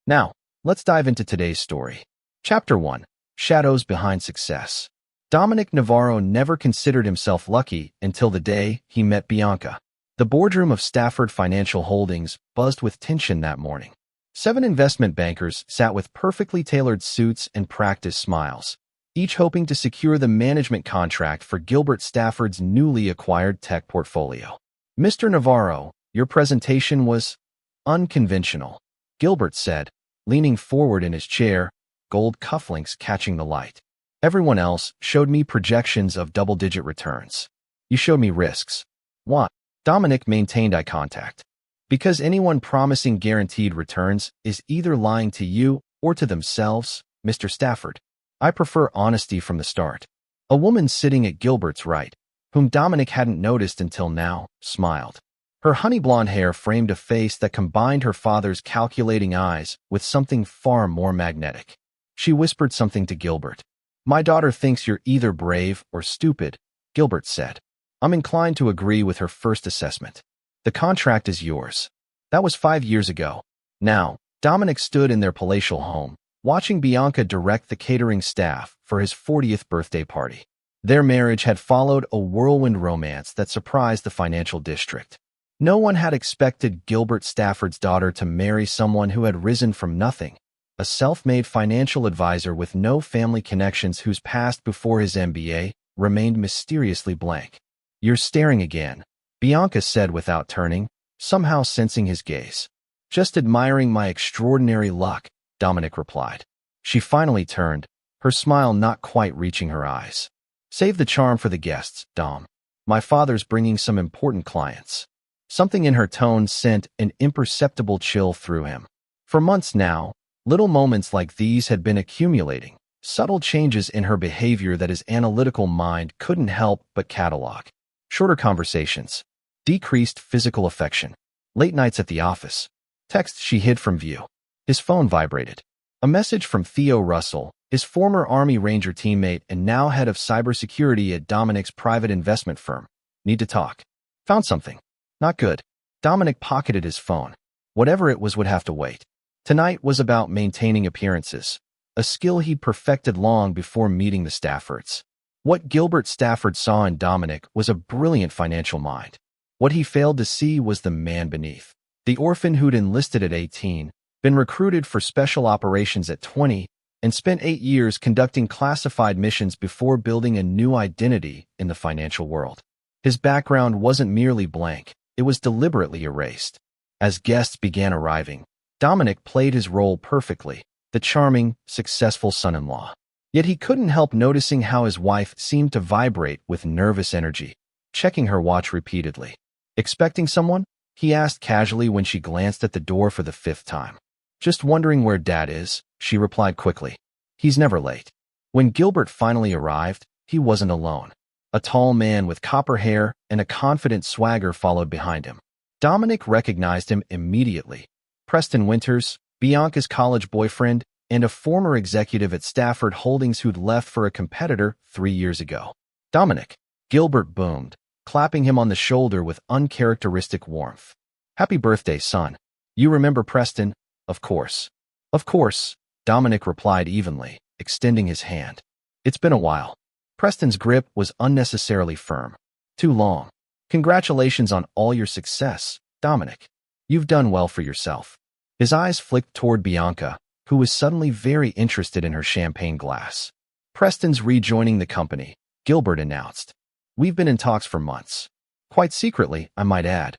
Now, let's dive into today's story. Chapter 1. Shadows Behind Success. Dominic Navarro never considered himself lucky until the day he met Bianca. The boardroom of Stafford Financial Holdings buzzed with tension that morning. 7 investment bankers sat with perfectly tailored suits and practiced smiles, each hoping to secure the management contract for Gilbert Stafford's newly acquired tech portfolio. "Mr. Navarro, your presentation was unconventional," Gilbert said, leaning forward in his chair, gold cufflinks catching the light. "Everyone else showed me projections of double-digit returns. You showed me risks." "What?" Dominic maintained eye contact. "Because anyone promising guaranteed returns is either lying to you or to themselves, Mr. Stafford. I prefer honesty from the start." A woman sitting at Gilbert's right, whom Dominic hadn't noticed until now, smiled. Her honey blonde hair framed a face that combined her father's calculating eyes with something far more magnetic. She whispered something to Gilbert. "My daughter thinks you're either brave or stupid," Gilbert said. "I'm inclined to agree with her first assessment. The contract is yours." That was 5 years ago. Now, Dominic stood in their palatial home, watching Bianca direct the catering staff for his 40th birthday party. Their marriage had followed a whirlwind romance that surprised the financial district. No one had expected Gilbert Stafford's daughter to marry someone who had risen from nothing, a self-made financial advisor with no family connections whose past before his MBA remained mysteriously blank. "You're staring again," Bianca said without turning, somehow sensing his gaze. "Just admiring my extraordinary luck," Dominic replied. She finally turned, her smile not quite reaching her eyes. "Save the charm for the guests, Dom. My father's bringing some important clients." Something in her tone sent an imperceptible chill through him. For months now, little moments like these had been accumulating, subtle changes in her behavior that his analytical mind couldn't help but catalog. Shorter conversations, decreased physical affection, late nights at the office, texts she hid from view. His phone vibrated. A message from Theo Russell, his former Army Ranger teammate and now head of cybersecurity at Dominic's private investment firm. "Need to talk." "Found something." "Not good." Dominic pocketed his phone. Whatever it was would have to wait. Tonight was about maintaining appearances, a skill he'd perfected long before meeting the Staffords. What Gilbert Stafford saw in Dominic was a brilliant financial mind. What he failed to see was the man beneath. The orphan who'd enlisted at 18, been recruited for special operations at 20, and spent 8 years conducting classified missions before building a new identity in the financial world. His background wasn't merely blank. It was deliberately erased. As guests began arriving, Dominic played his role perfectly, the charming, successful son-in-law. Yet he couldn't help noticing how his wife seemed to vibrate with nervous energy, checking her watch repeatedly. "Expecting someone?" he asked casually when she glanced at the door for the 5th time. "Just wondering where Dad is," she replied quickly. "He's never late." When Gilbert finally arrived, he wasn't alone. A tall man with copper hair and a confident swagger followed behind him. Dominic recognized him immediately. Preston Winters, Bianca's college boyfriend, and a former executive at Stafford Holdings who'd left for a competitor 3 years ago. "Dominic," Gilbert boomed, clapping him on the shoulder with uncharacteristic warmth. "Happy birthday, son. You remember Preston?" "Of course." "Of course," Dominic replied evenly, extending his hand. "It's been a while." Preston's grip was unnecessarily firm. "Too long. Congratulations on all your success, Dominic. You've done well for yourself." His eyes flicked toward Bianca, who was suddenly very interested in her champagne glass. "Preston's rejoining the company," Gilbert announced. "We've been in talks for months. Quite secretly, I might add."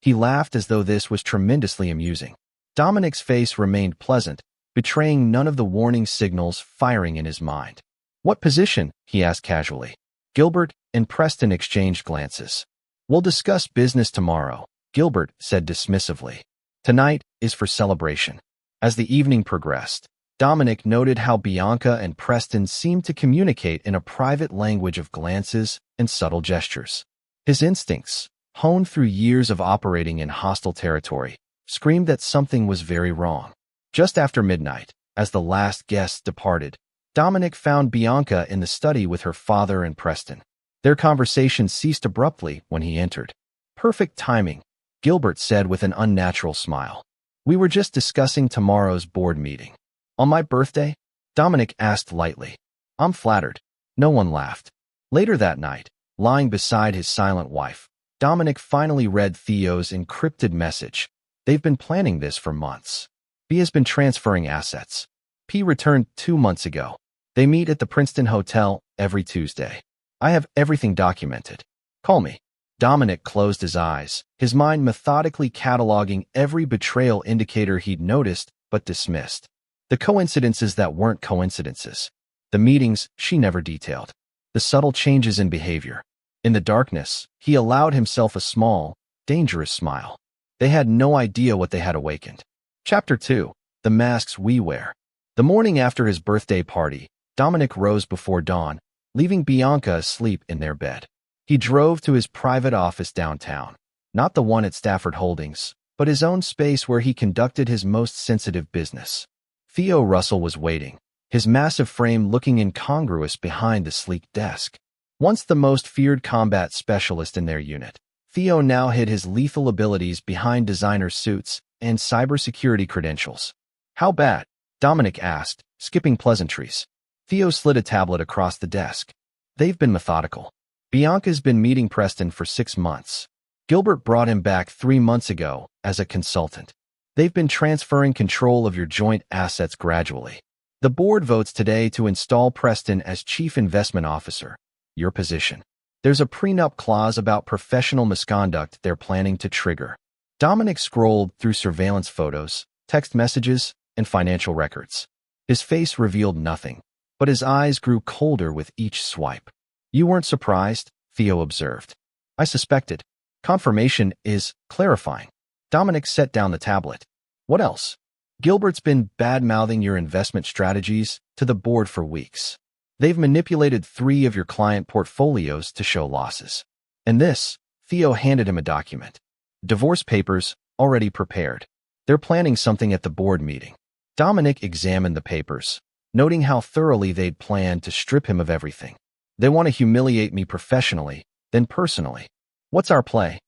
He laughed as though this was tremendously amusing. Dominic's face remained pleasant, betraying none of the warning signals firing in his mind. "What position?" he asked casually. Gilbert and Preston exchanged glances. "We'll discuss business tomorrow," Gilbert said dismissively. "Tonight is for celebration." As the evening progressed, Dominic noted how Bianca and Preston seemed to communicate in a private language of glances and subtle gestures. His instincts, honed through years of operating in hostile territory, screamed that something was very wrong. Just after midnight, as the last guests departed, Dominic found Bianca in the study with her father and Preston. Their conversation ceased abruptly when he entered. "Perfect timing," Gilbert said with an unnatural smile. We were just discussing tomorrow's board meeting. On my birthday? Dominic asked lightly. I'm flattered. No one laughed. Later that night, lying beside his silent wife, Dominic finally read Theo's encrypted message. They've been planning this for months. B has been transferring assets. P returned 2 months ago. They meet at the Princeton Hotel every Tuesday. I have everything documented. Call me. Dominic closed his eyes, his mind methodically cataloging every betrayal indicator he'd noticed but dismissed. The coincidences that weren't coincidences. The meetings she never detailed. The subtle changes in behavior. In the darkness, he allowed himself a small, dangerous smile. They had no idea what they had awakened. Chapter 2. The Masks We Wear. The morning after his birthday party, Dominic rose before dawn, leaving Bianca asleep in their bed. He drove to his private office downtown, not the one at Stafford Holdings, but his own space where he conducted his most sensitive business. Theo Russell was waiting, his massive frame looking incongruous behind the sleek desk. Once the most feared combat specialist in their unit, Theo now hid his lethal abilities behind designer suits and cybersecurity credentials. How bad? Dominic asked, skipping pleasantries. Theo slid a tablet across the desk. They've been methodical. Bianca's been meeting Preston for 6 months. Gilbert brought him back 3 months ago as a consultant. They've been transferring control of your joint assets gradually. The board votes today to install Preston as Chief Investment Officer, your position. There's a prenup clause about professional misconduct they're planning to trigger. Dominic scrolled through surveillance photos, text messages, and financial records. His face revealed nothing, but his eyes grew colder with each swipe. You weren't surprised, Theo observed. I suspected. Confirmation is clarifying. Dominic set down the tablet. What else? Gilbert's been bad-mouthing your investment strategies to the board for weeks. They've manipulated 3 of your client portfolios to show losses. And this, Theo handed him a document. Divorce papers, already prepared. They're planning something at the board meeting. Dominic examined the papers, noting how thoroughly they'd planned to strip him of everything. They want to humiliate me professionally, then personally. What's our play?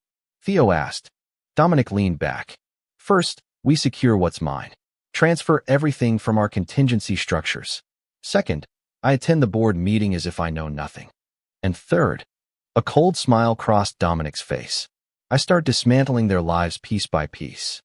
Theo asked. Dominic leaned back. First, we secure what's mine. Transfer everything from our contingency structures. Second, I attend the board meeting as if I know nothing. And third, a cold smile crossed Dominic's face. I start dismantling their lives piece by piece.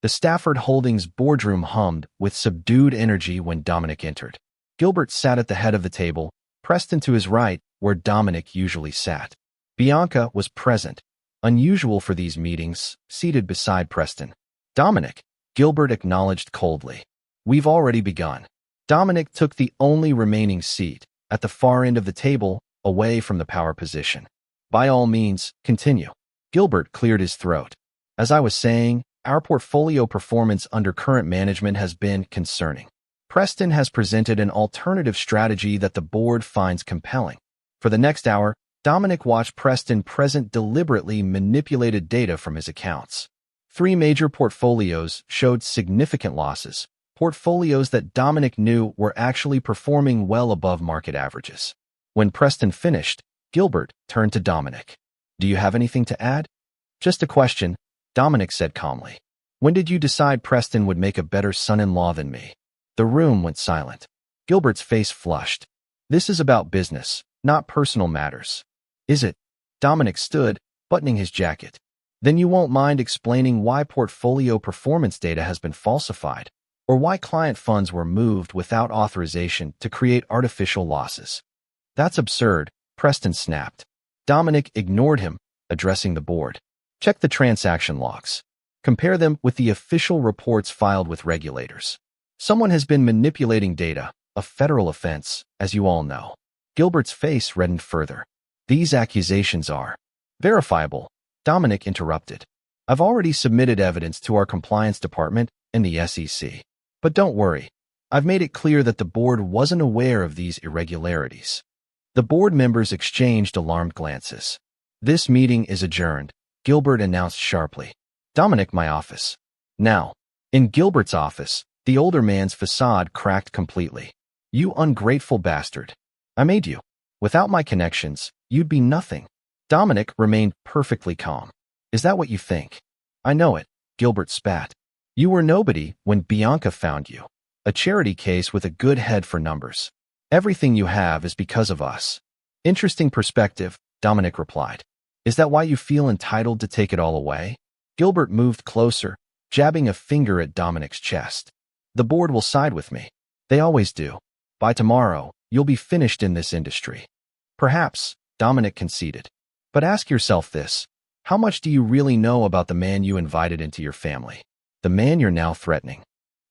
The Stafford Holdings boardroom hummed with subdued energy when Dominic entered. Gilbert sat at the head of the table, Preston to his right, where Dominic usually sat. Bianca was present, unusual for these meetings, seated beside Preston. Dominic, Gilbert acknowledged coldly. We've already begun. Dominic took the only remaining seat, at the far end of the table, away from the power position. By all means, continue. Gilbert cleared his throat. As I was saying, our portfolio performance under current management has been concerning. Preston has presented an alternative strategy that the board finds compelling. For the next hour, Dominic watched Preston present deliberately manipulated data from his accounts. 3 major portfolios showed significant losses, portfolios that Dominic knew were actually performing well above market averages. When Preston finished, Gilbert turned to Dominic. Do you have anything to add? Just a question, Dominic said calmly. When did you decide Preston would make a better son-in-law than me? The room went silent. Gilbert's face flushed. This is about business, not personal matters. Is it? Dominic stood, buttoning his jacket. Then you won't mind explaining why portfolio performance data has been falsified, or why client funds were moved without authorization to create artificial losses. That's absurd, Preston snapped. Dominic ignored him, addressing the board. Check the transaction logs. Compare them with the official reports filed with regulators. Someone has been manipulating data, a federal offense, as you all know. Gilbert's face reddened further. These accusations are verifiable, Dominic interrupted. I've already submitted evidence to our compliance department and the SEC. But don't worry, I've made it clear that the board wasn't aware of these irregularities. The board members exchanged alarmed glances. This meeting is adjourned, Gilbert announced sharply. Dominic, my office. Now, in Gilbert's office, the older man's facade cracked completely. You ungrateful bastard. I made you. Without my connections, you'd be nothing. Dominic remained perfectly calm. Is that what you think? I know it, Gilbert spat. You were nobody when Bianca found you. A charity case with a good head for numbers. Everything you have is because of us. Interesting perspective, Dominic replied. Is that why you feel entitled to take it all away? Gilbert moved closer, jabbing a finger at Dominic's chest. The board will side with me. They always do. By tomorrow, you'll be finished in this industry. Perhaps, Dominic conceded. But ask yourself this. How much do you really know about the man you invited into your family? The man you're now threatening.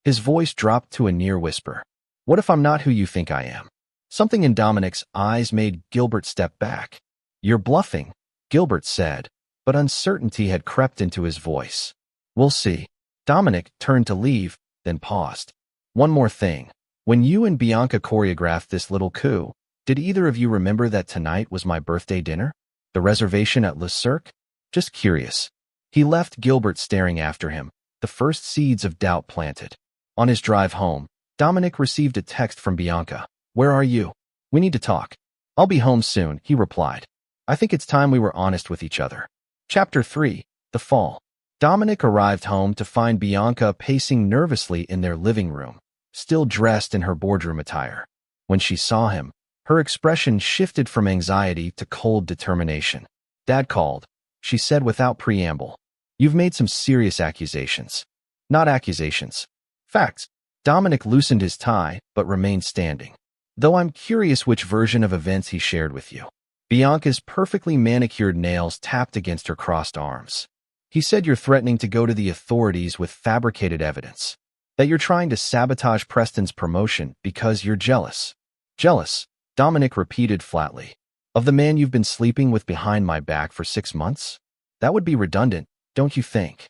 His voice dropped to a near whisper. What if I'm not who you think I am? Something in Dominic's eyes made Gilbert step back. You're bluffing, Gilbert said, but uncertainty had crept into his voice. We'll see. Dominic turned to leave, then paused. One more thing. When you and Bianca choreographed this little coup, did either of you remember that tonight was my birthday dinner? The reservation at Le Cirque? Just curious. He left Gilbert staring after him, the first seeds of doubt planted. On his drive home, Dominic received a text from Bianca. Where are you? We need to talk. I'll be home soon, he replied. I think it's time we were honest with each other. Chapter 3. The Fall. Dominic arrived home to find Bianca pacing nervously in their living room, still dressed in her boardroom attire. When she saw him, her expression shifted from anxiety to cold determination. Dad called, she said without preamble. You've made some serious accusations. Not accusations. Facts. Dominic loosened his tie, but remained standing. Though I'm curious which version of events he shared with you. Bianca's perfectly manicured nails tapped against her crossed arms. He said you're threatening to go to the authorities with fabricated evidence. That you're trying to sabotage Preston's promotion because you're jealous. Jealous, Dominic repeated flatly. Of the man you've been sleeping with behind my back for 6 months? That would be redundant, don't you think?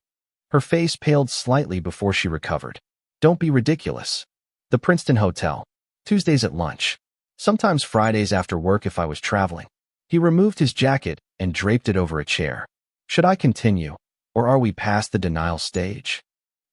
Her face paled slightly before she recovered. Don't be ridiculous. The Princeton Hotel. Tuesdays at lunch. Sometimes Fridays after work if I was traveling. He removed his jacket and draped it over a chair. Should I continue, or are we past the denial stage?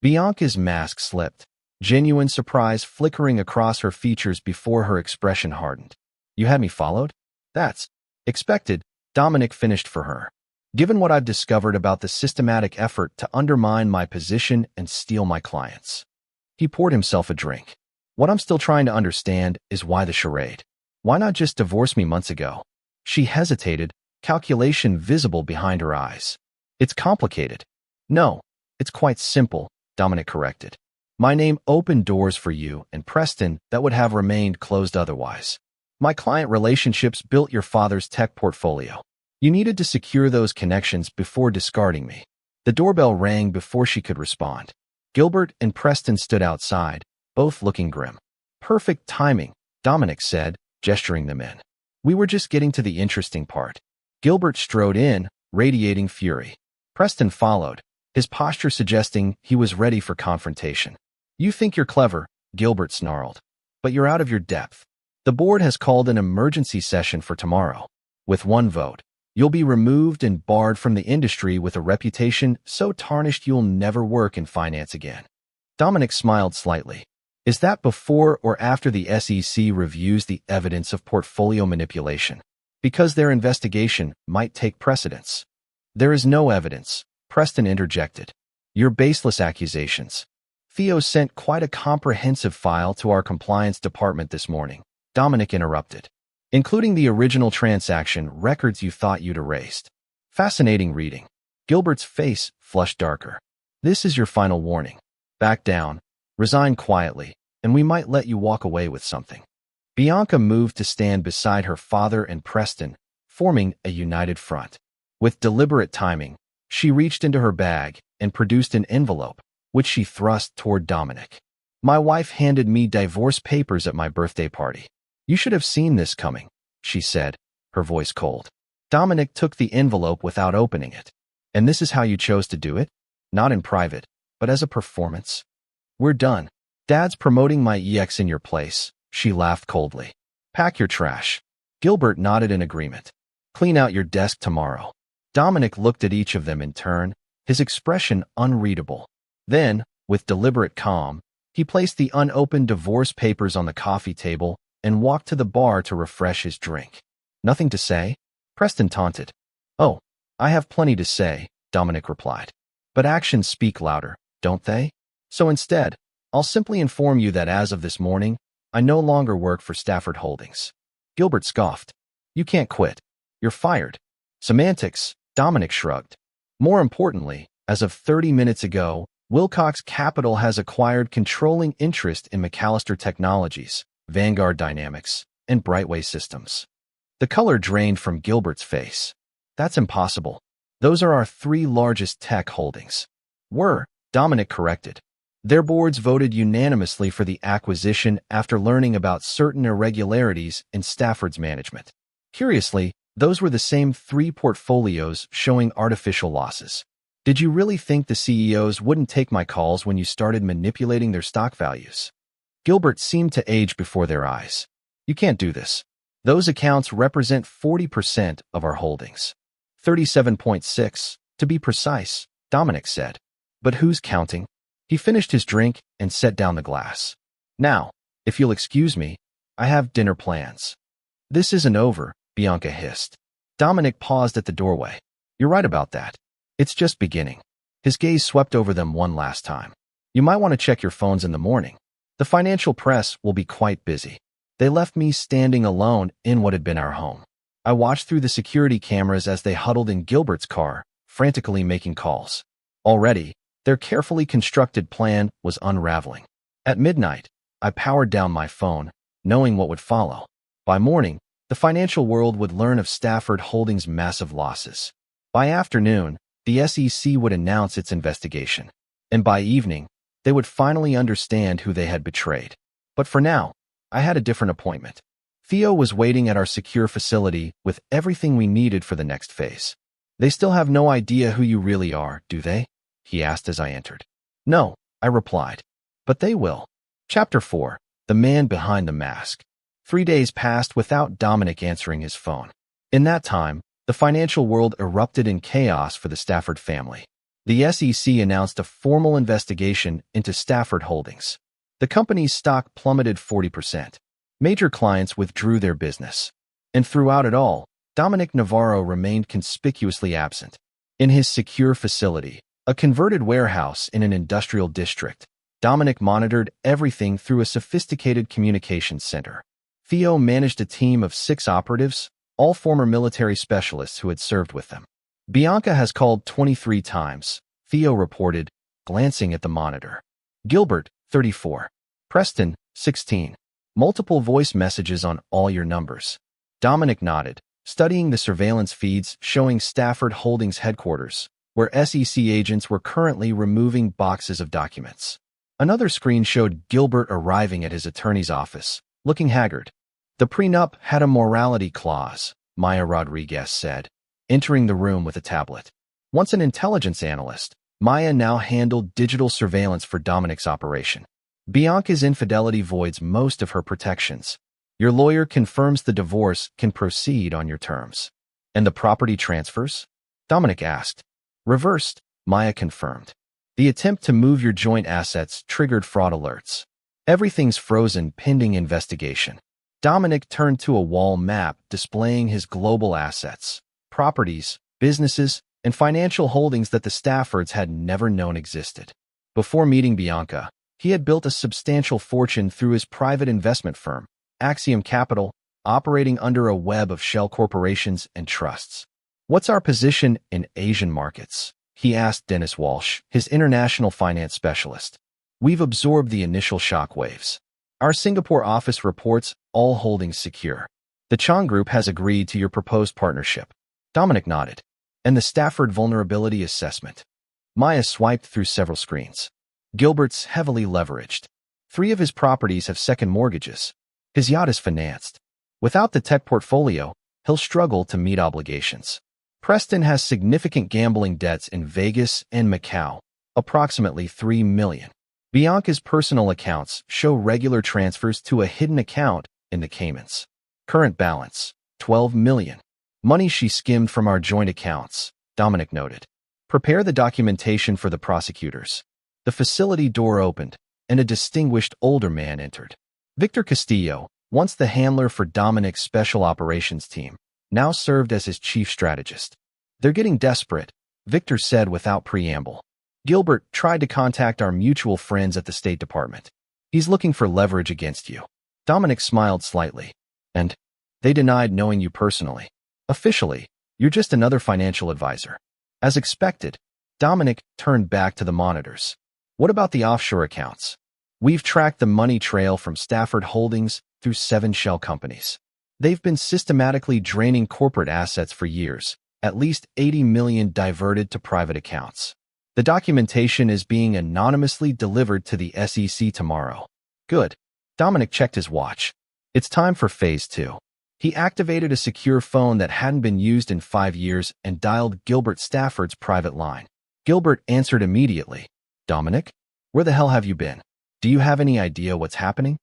Bianca's mask slipped, genuine surprise flickering across her features before her expression hardened. You had me followed? That's expected, Dominic finished for her. Given what I've discovered about the systematic effort to undermine my position and steal my clients. He poured himself a drink. What I'm still trying to understand is why the charade. Why not just divorce me months ago? She hesitated, calculation visible behind her eyes. It's complicated. No, it's quite simple, Dominic corrected. My name opened doors for you and Preston that would have remained closed otherwise. My client relationships built your father's tech portfolio. You needed to secure those connections before discarding me. The doorbell rang before she could respond. Gilbert and Preston stood outside, both looking grim. Perfect timing, Dominic said, gesturing them in. We were just getting to the interesting part. Gilbert strode in, radiating fury. Preston followed, his posture suggesting he was ready for confrontation. You think you're clever, Gilbert snarled, but you're out of your depth. The board has called an emergency session for tomorrow. With one vote, you'll be removed and barred from the industry with a reputation so tarnished you'll never work in finance again. Dominic smiled slightly. Is that before or after the SEC reviews the evidence of portfolio manipulation? Because their investigation might take precedence. There is no evidence, Preston interjected. Your baseless accusations. Theo sent quite a comprehensive file to our compliance department this morning, Dominic interrupted. Including the original transaction records you thought you'd erased. Fascinating reading. Gilbert's face flushed darker. This is your final warning. Back down, resign quietly, and we might let you walk away with something. Bianca moved to stand beside her father and Preston, forming a united front. With deliberate timing, she reached into her bag and produced an envelope, which she thrust toward Dominic. My wife handed me divorce papers at my birthday party. You should have seen this coming, she said, her voice cold. Dominic took the envelope without opening it. And this is how you chose to do it? Not in private, but as a performance? We're done. Dad's promoting my EX in your place, she laughed coldly. Pack your trash. Gilbert nodded in agreement. Clean out your desk tomorrow. Dominic looked at each of them in turn, his expression unreadable. Then, with deliberate calm, he placed the unopened divorce papers on the coffee table and walked to the bar to refresh his drink. Nothing to say? Preston taunted. Oh, I have plenty to say, Dominic replied. But actions speak louder, don't they? So instead, I'll simply inform you that as of this morning, I no longer work for Stafford Holdings. Gilbert scoffed. You can't quit. You're fired. Semantics, Dominic shrugged. More importantly, as of 30 minutes ago, Wilcox Capital has acquired controlling interest in McAllister Technologies, Vanguard Dynamics, and Brightway Systems. The color drained from Gilbert's face. That's impossible. Those are our three largest tech holdings. Dominic corrected. Their boards voted unanimously for the acquisition after learning about certain irregularities in Stafford's management. Curiously, those were the same three portfolios showing artificial losses. Did you really think the CEOs wouldn't take my calls when you started manipulating their stock values? Gilbert seemed to age before their eyes. You can't do this. Those accounts represent 40% of our holdings. 37.6, to be precise, Dominic said. But who's counting? He finished his drink and set down the glass. Now, if you'll excuse me, I have dinner plans. This isn't over, Bianca hissed. Dominic paused at the doorway. You're right about that. It's just beginning. His gaze swept over them one last time. You might want to check your phones in the morning. The financial press will be quite busy. They left me standing alone in what had been our home. I watched through the security cameras as they huddled in Gilbert's car, frantically making calls. Already, their carefully constructed plan was unraveling. At midnight, I powered down my phone, knowing what would follow. By morning, the financial world would learn of Stafford Holdings' massive losses. By afternoon, the SEC would announce its investigation. And by evening, they would finally understand who they had betrayed. But for now, I had a different appointment. Theo was waiting at our secure facility with everything we needed for the next phase. They still have no idea who you really are, do they? He asked as I entered. No, I replied. But they will. Chapter 4. The Man Behind the Mask. 3 days passed without Dominic answering his phone. In that time, the financial world erupted in chaos for the Stafford family. The SEC announced a formal investigation into Stafford Holdings. The company's stock plummeted 40%. Major clients withdrew their business. And throughout it all, Dominic Navarro remained conspicuously absent. In his secure facility, a converted warehouse in an industrial district, Dominic monitored everything through a sophisticated communications center. Theo managed a team of 6 operatives, all former military specialists who had served with them. Bianca has called 23 times, Theo reported, glancing at the monitor. Gilbert, 34. Preston, 16. Multiple voice messages on all your numbers. Dominic nodded, studying the surveillance feeds showing Stafford Holdings headquarters, where SEC agents were currently removing boxes of documents. Another screen showed Gilbert arriving at his attorney's office, looking haggard. The prenup had a morality clause, Maya Rodriguez said, entering the room with a tablet. Once an intelligence analyst, Maya now handled digital surveillance for Dominic's operation. Bianca's infidelity voids most of her protections. Your lawyer confirms the divorce can proceed on your terms. And the property transfers? Dominic asked. Reversed, Maya confirmed. The attempt to move your joint assets triggered fraud alerts. Everything's frozen pending investigation. Dominic turned to a wall map displaying his global assets, properties, businesses, and financial holdings that the Staffords had never known existed. Before meeting Bianca, he had built a substantial fortune through his private investment firm, Axiom Capital, operating under a web of shell corporations and trusts. What's our position in Asian markets? He asked Dennis Walsh, his international finance specialist. We've absorbed the initial shockwaves. Our Singapore office reports all holdings secure. The Chong Group has agreed to your proposed partnership. Dominic nodded. And the Stafford vulnerability assessment. Maya swiped through several screens. Gilbert's heavily leveraged. 3 of his properties have second mortgages. His yacht is financed. Without the tech portfolio, he'll struggle to meet obligations. Preston has significant gambling debts in Vegas and Macau, approximately $3 million. Bianca's personal accounts show regular transfers to a hidden account in the Caymans. Current balance, $12 million. Money she skimmed from our joint accounts, Dominic noted. Prepare the documentation for the prosecutors. The facility door opened, and a distinguished older man entered. Victor Castillo, once the handler for Dominic's special operations team, now served as his chief strategist. They're getting desperate, Victor said without preamble. Gilbert tried to contact our mutual friends at the State Department. He's looking for leverage against you. Dominic smiled slightly. And they denied knowing you personally. Officially, you're just another financial advisor. As expected, Dominic turned back to the monitors. What about the offshore accounts? We've tracked the money trail from Stafford Holdings through 7 shell companies. They've been systematically draining corporate assets for years, at least 80 million diverted to private accounts. The documentation is being anonymously delivered to the SEC tomorrow. Good. Dominic checked his watch. It's time for phase 2. He activated a secure phone that hadn't been used in 5 years and dialed Gilbert Stafford's private line. Gilbert answered immediately. Dominic? Where the hell have you been? Do you have any idea what's happening?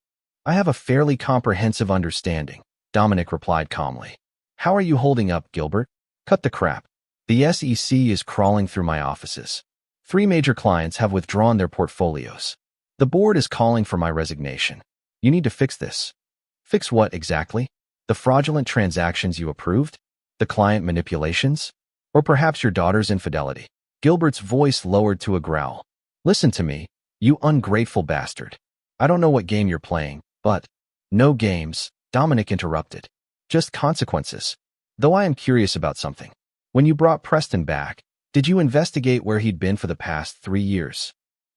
I have a fairly comprehensive understanding, Dominic replied calmly. How are you holding up, Gilbert? Cut the crap. The SEC is crawling through my offices. 3 major clients have withdrawn their portfolios. The board is calling for my resignation. You need to fix this. Fix what exactly? The fraudulent transactions you approved? The client manipulations? Or perhaps your daughter's infidelity? Gilbert's voice lowered to a growl. Listen to me, you ungrateful bastard. I don't know what game you're playing, but… No games, Dominic interrupted. Just consequences. Though I am curious about something. When you brought Preston back, did you investigate where he'd been for the past 3 years?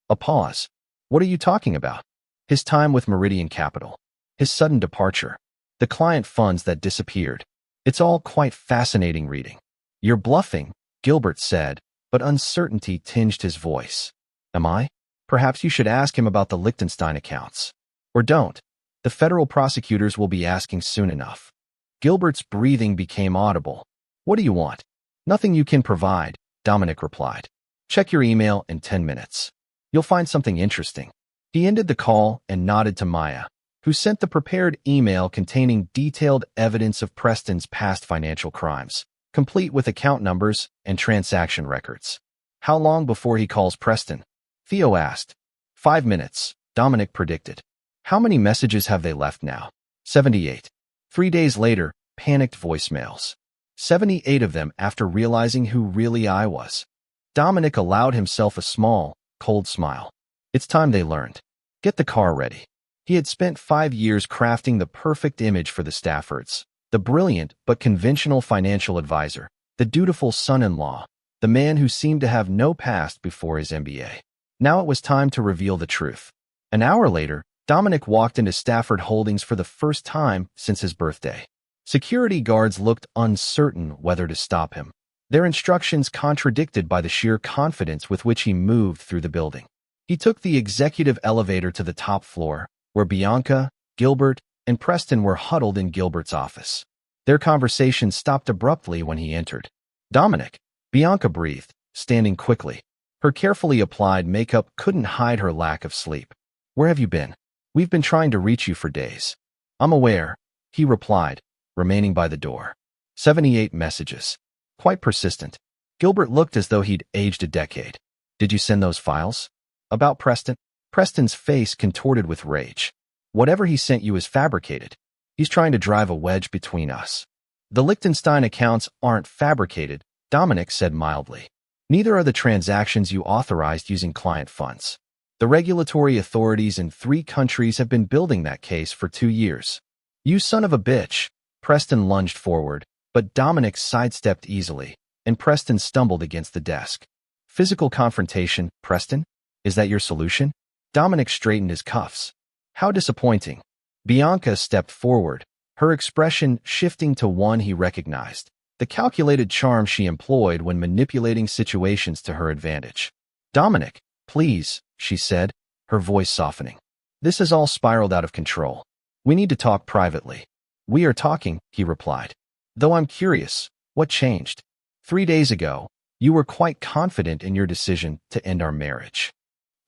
A pause. What are you talking about? His time with Meridian Capital. His sudden departure. The client funds that disappeared. It's all quite fascinating reading. You're bluffing, Gilbert said, but uncertainty tinged his voice. Am I? Perhaps you should ask him about the Liechtenstein accounts. Or don't. The federal prosecutors will be asking soon enough. Gilbert's breathing became audible. What do you want? Nothing you can provide, Dominic replied. Check your email in 10 minutes. You'll find something interesting. He ended the call and nodded to Maya, who sent the prepared email containing detailed evidence of Preston's past financial crimes, complete with account numbers and transaction records. How long before he calls Preston? Theo asked. 5 minutes, Dominic predicted. How many messages have they left now? 78. 3 days later, panicked voicemails. 78 of them after realizing who really I was. Dominic allowed himself a small, cold smile. It's time they learned. Get the car ready. He had spent 5 years crafting the perfect image for the Staffords, the brilliant but conventional financial advisor, the dutiful son-in-law, the man who seemed to have no past before his MBA. Now it was time to reveal the truth. An hour later, Dominic walked into Stafford Holdings for the first time since his birthday. Security guards looked uncertain whether to stop him, their instructions contradicted by the sheer confidence with which he moved through the building. He took the executive elevator to the top floor, where Bianca, Gilbert, and Preston were huddled in Gilbert's office. Their conversation stopped abruptly when he entered. Dominic, Bianca breathed, standing quickly. Her carefully applied makeup couldn't hide her lack of sleep. Where have you been? We've been trying to reach you for days. I'm aware, he replied, remaining by the door. 78 messages. Quite persistent. Gilbert looked as though he'd aged a decade. Did you send those files? About Preston? Preston's face contorted with rage. Whatever he sent you is fabricated. He's trying to drive a wedge between us. The Liechtenstein accounts aren't fabricated, Dominic said mildly. Neither are the transactions you authorized using client funds. The regulatory authorities in 3 countries have been building that case for 2 years. You son of a bitch. Preston lunged forward, but Dominic sidestepped easily, and Preston stumbled against the desk. Physical confrontation, Preston? Is that your solution? Dominic straightened his cuffs. How disappointing. Bianca stepped forward, her expression shifting to one he recognized, the calculated charm she employed when manipulating situations to her advantage. Dominic, please, she said, her voice softening. This has all spiraled out of control. We need to talk privately. We are talking, he replied. Though I'm curious, what changed? 3 days ago, you were quite confident in your decision to end our marriage.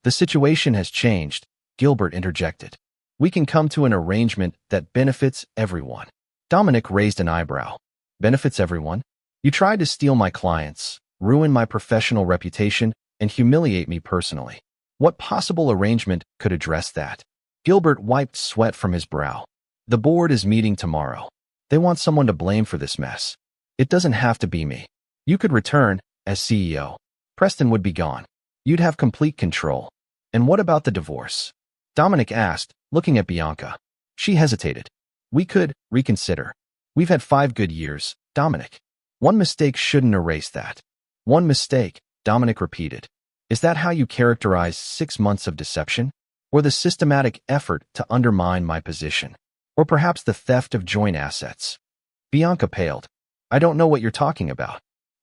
The situation has changed, Gilbert interjected. We can come to an arrangement that benefits everyone. Dominic raised an eyebrow. Benefits everyone? You tried to steal my clients, ruin my professional reputation, and humiliate me personally. What possible arrangement could address that? Gilbert wiped sweat from his brow. The board is meeting tomorrow. They want someone to blame for this mess. It doesn't have to be me. You could return as CEO. Preston would be gone. You'd have complete control. And what about the divorce? Dominic asked, looking at Bianca. She hesitated. We could reconsider. We've had 5 good years, Dominic. One mistake shouldn't erase that. One mistake, Dominic repeated. Is that how you characterize 6 months of deception? Or the systematic effort to undermine my position? Or perhaps the theft of joint assets? Bianca paled. I don't know what you're talking about.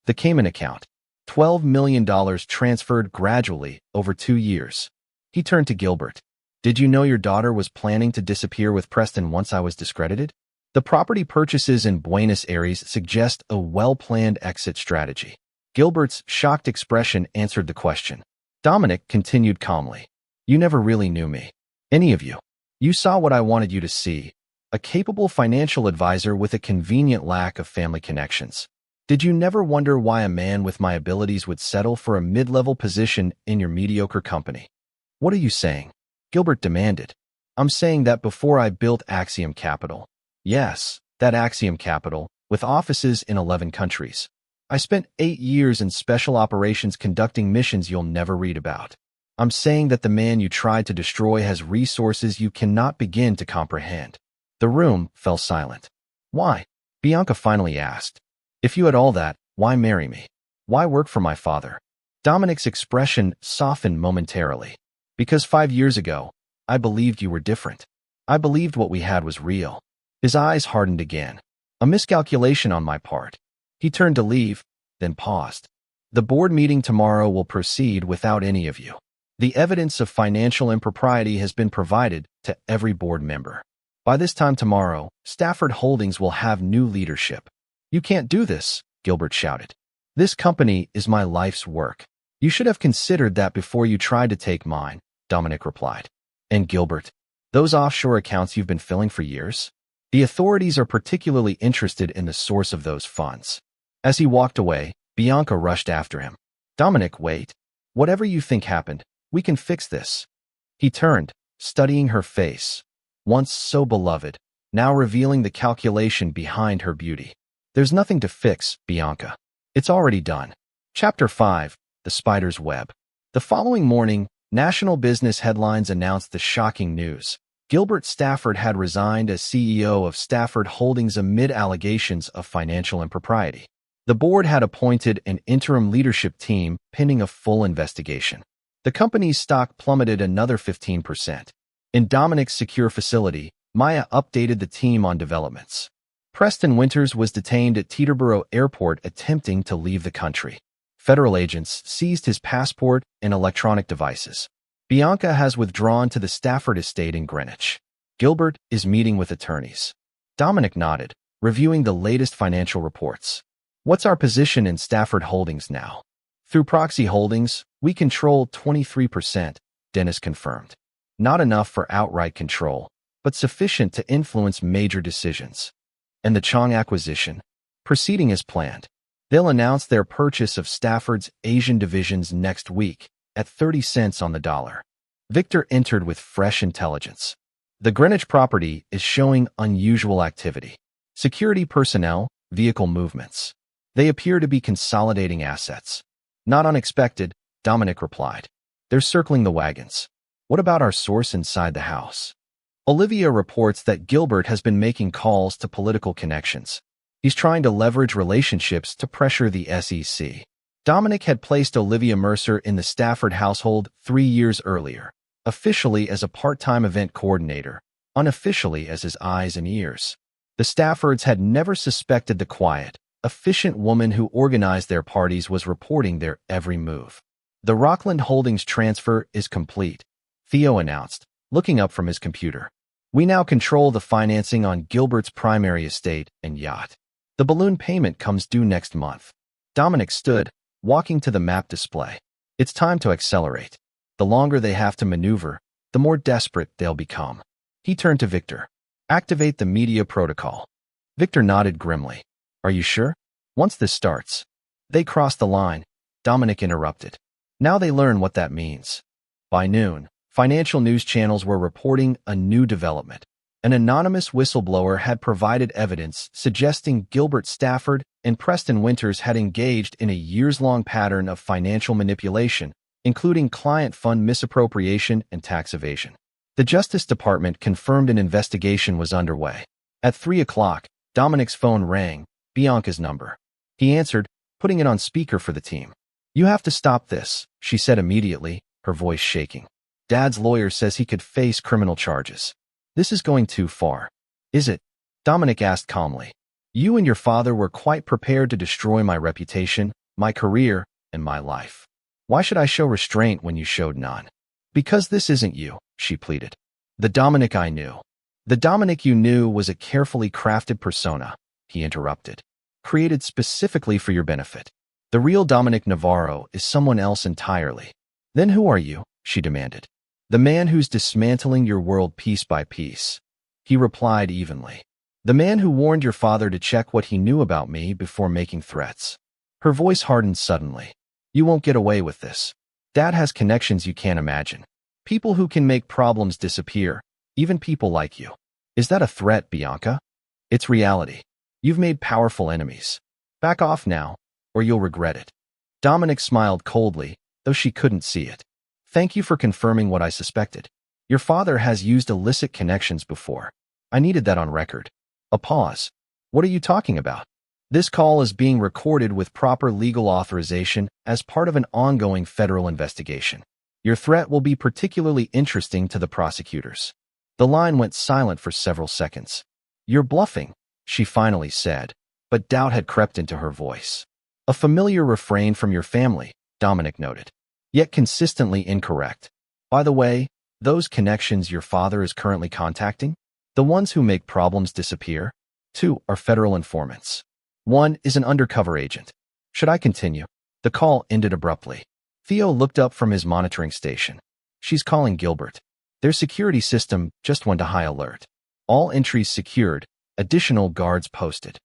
The Cayman account. $12 million transferred gradually over 2 years. He turned to Gilbert. Did you know your daughter was planning to disappear with Preston once I was discredited? The property purchases in Buenos Aires suggest a well-planned exit strategy. Gilbert's shocked expression answered the question. Dominic continued calmly. You never really knew me. Any of you. You saw what I wanted you to see. A capable financial advisor with a convenient lack of family connections. Did you never wonder why a man with my abilities would settle for a mid-level position in your mediocre company? What are you saying? Gilbert demanded. I'm saying that before I built Axiom Capital. Yes, that Axiom Capital, with offices in 11 countries. I spent 8 years in special operations conducting missions you'll never read about. I'm saying that the man you tried to destroy has resources you cannot begin to comprehend. The room fell silent. Why? Bianca finally asked. If you had all that, why marry me? Why work for my father? Dominic's expression softened momentarily. Because 5 years ago, I believed you were different. I believed what we had was real. His eyes hardened again. A miscalculation on my part. He turned to leave, then paused. The board meeting tomorrow will proceed without any of you. The evidence of financial impropriety has been provided to every board member. By this time tomorrow, Stafford Holdings will have new leadership. You can't do this, Gilbert shouted. This company is my life's work. You should have considered that before you tried to take mine, Dominic replied. And Gilbert, those offshore accounts you've been filling for years? The authorities are particularly interested in the source of those funds. As he walked away, Bianca rushed after him. Dominic, wait. Whatever you think happened, we can fix this. He turned, studying her face. Once so beloved, now revealing the calculation behind her beauty. There's nothing to fix, Bianca. It's already done. Chapter 5, The Spider's Web. The following morning, national business headlines announced the shocking news. Gilbert Stafford had resigned as CEO of Stafford Holdings amid allegations of financial impropriety. The board had appointed an interim leadership team pending a full investigation. The company's stock plummeted another 15%. In Dominic's secure facility, Maya updated the team on developments. Preston Winters was detained at Teterboro Airport attempting to leave the country. Federal agents seized his passport and electronic devices. Bianca has withdrawn to the Stafford estate in Greenwich. Gilbert is meeting with attorneys. Dominic nodded, reviewing the latest financial reports. What's our position in Stafford Holdings now? Through Proxy Holdings, we control 23%, Dennis confirmed. Not enough for outright control, but sufficient to influence major decisions. And the Chong acquisition? Proceeding as planned. They'll announce their purchase of Stafford's Asian divisions next week, at 30 cents on the dollar. Victor entered with fresh intelligence. The Greenwich property is showing unusual activity. Security personnel, vehicle movements. They appear to be consolidating assets. Not unexpected, Dominic replied. They're circling the wagons. What about our source inside the house? Olivia reports that Gilbert has been making calls to political connections. He's trying to leverage relationships to pressure the SEC. Dominic had placed Olivia Mercer in the Stafford household 3 years earlier, officially as a part-time event coordinator, unofficially as his eyes and ears. The Staffords had never suspected the quiet, efficient woman who organized their parties was reporting their every move. The Rockland Holdings transfer is complete, Theo announced, looking up from his computer. We now control the financing on Gilbert's primary estate and yacht. The balloon payment comes due next month. Dominic stood, walking to the map display. It's time to accelerate. The longer they have to maneuver, the more desperate they'll become. He turned to Victor. Activate the media protocol. Victor nodded grimly. Are you sure? Once this starts. They crossed the line, Dominic interrupted. Now they learn what that means. By noon, financial news channels were reporting a new development. An anonymous whistleblower had provided evidence suggesting Gilbert Stafford and Preston Winters had engaged in a years-long pattern of financial manipulation including client fund misappropriation and tax evasion. The Justice Department confirmed an investigation was underway. At 3 o'clock, Dominic's phone rang, Bianca's number. He answered, putting it on speaker for the team. "You have to stop this," she said immediately, her voice shaking. "Dad's lawyer says he could face criminal charges." "This is going too far." "Is it?" Dominic asked calmly. "You and your father were quite prepared to destroy my reputation, my career, and my life. Why should I show restraint when you showed none?" "Because this isn't you," she pleaded. "The Dominic I knew." "The Dominic you knew was a carefully crafted persona," he interrupted, "created specifically for your benefit. The real Dominic Navarro is someone else entirely." "Then who are you?" she demanded. "The man who's dismantling your world piece by piece," he replied evenly. "The man who warned your father to check what he knew about me before making threats." Her voice hardened suddenly. "You won't get away with this. Dad has connections you can't imagine. People who can make problems disappear, even people like you." "Is that a threat, Bianca?" "It's reality. You've made powerful enemies. Back off now, or you'll regret it." Dominic smiled coldly, though she couldn't see it. "Thank you for confirming what I suspected. Your father has used illicit connections before. I needed that on record." A pause. "What are you talking about?" "This call is being recorded with proper legal authorization as part of an ongoing federal investigation. Your threat will be particularly interesting to the prosecutors." The line went silent for several seconds. "You're bluffing," she finally said, but doubt had crept into her voice. "A familiar refrain from your family," Dominic noted, "yet consistently incorrect. By the way, those connections your father is currently contacting? The ones who make problems disappear? 2 are federal informants. 1 is an undercover agent. Should I continue?" The call ended abruptly. Theo looked up from his monitoring station. "She's calling Gilbert. Their security system just went to high alert. All entries secured, additional guards posted."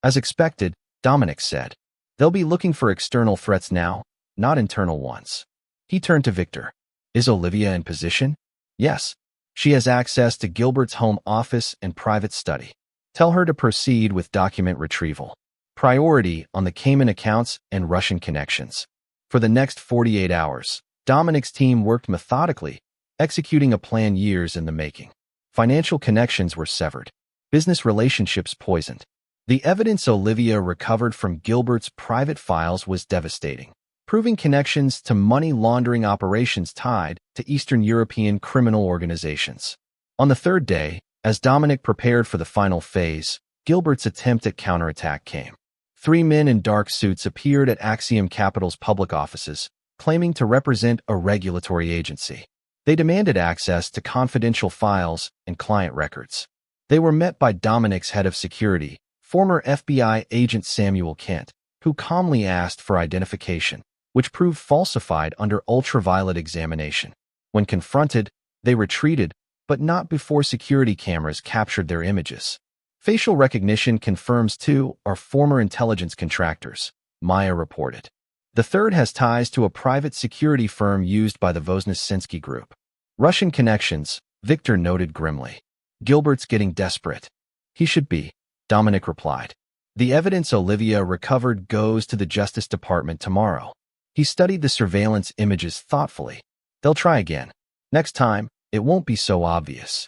"As expected," Dominic said. "They'll be looking for external threats now, not internal ones." He turned to Victor. "Is Olivia in position?" "Yes. She has access to Gilbert's home office and private study. Tell her to proceed with document retrieval. Priority on the Cayman accounts and Russian connections." For the next 48 hours, Dominic's team worked methodically, executing a plan years in the making. Financial connections were severed, business relationships poisoned. The evidence Olivia recovered from Gilbert's private files was devastating, proving connections to money laundering operations tied to Eastern European criminal organizations. On the third day, as Dominic prepared for the final phase, Gilbert's attempt at counterattack came. 3 men in dark suits appeared at Axiom Capital's public offices, claiming to represent a regulatory agency. They demanded access to confidential files and client records. They were met by Dominic's head of security, former FBI agent Samuel Kent, who calmly asked for identification, which proved falsified under ultraviolet examination. When confronted, they retreated, but not before security cameras captured their images. Facial recognition confirms 2 are former intelligence contractors, Maya reported. The third has ties to a private security firm used by the Voznesensky Group. Russian connections, Victor noted grimly. "Gilbert's getting desperate." "He should be," Dominic replied. "The evidence Olivia recovered goes to the Justice Department tomorrow." He studied the surveillance images thoughtfully. "They'll try again. Next time, it won't be so obvious."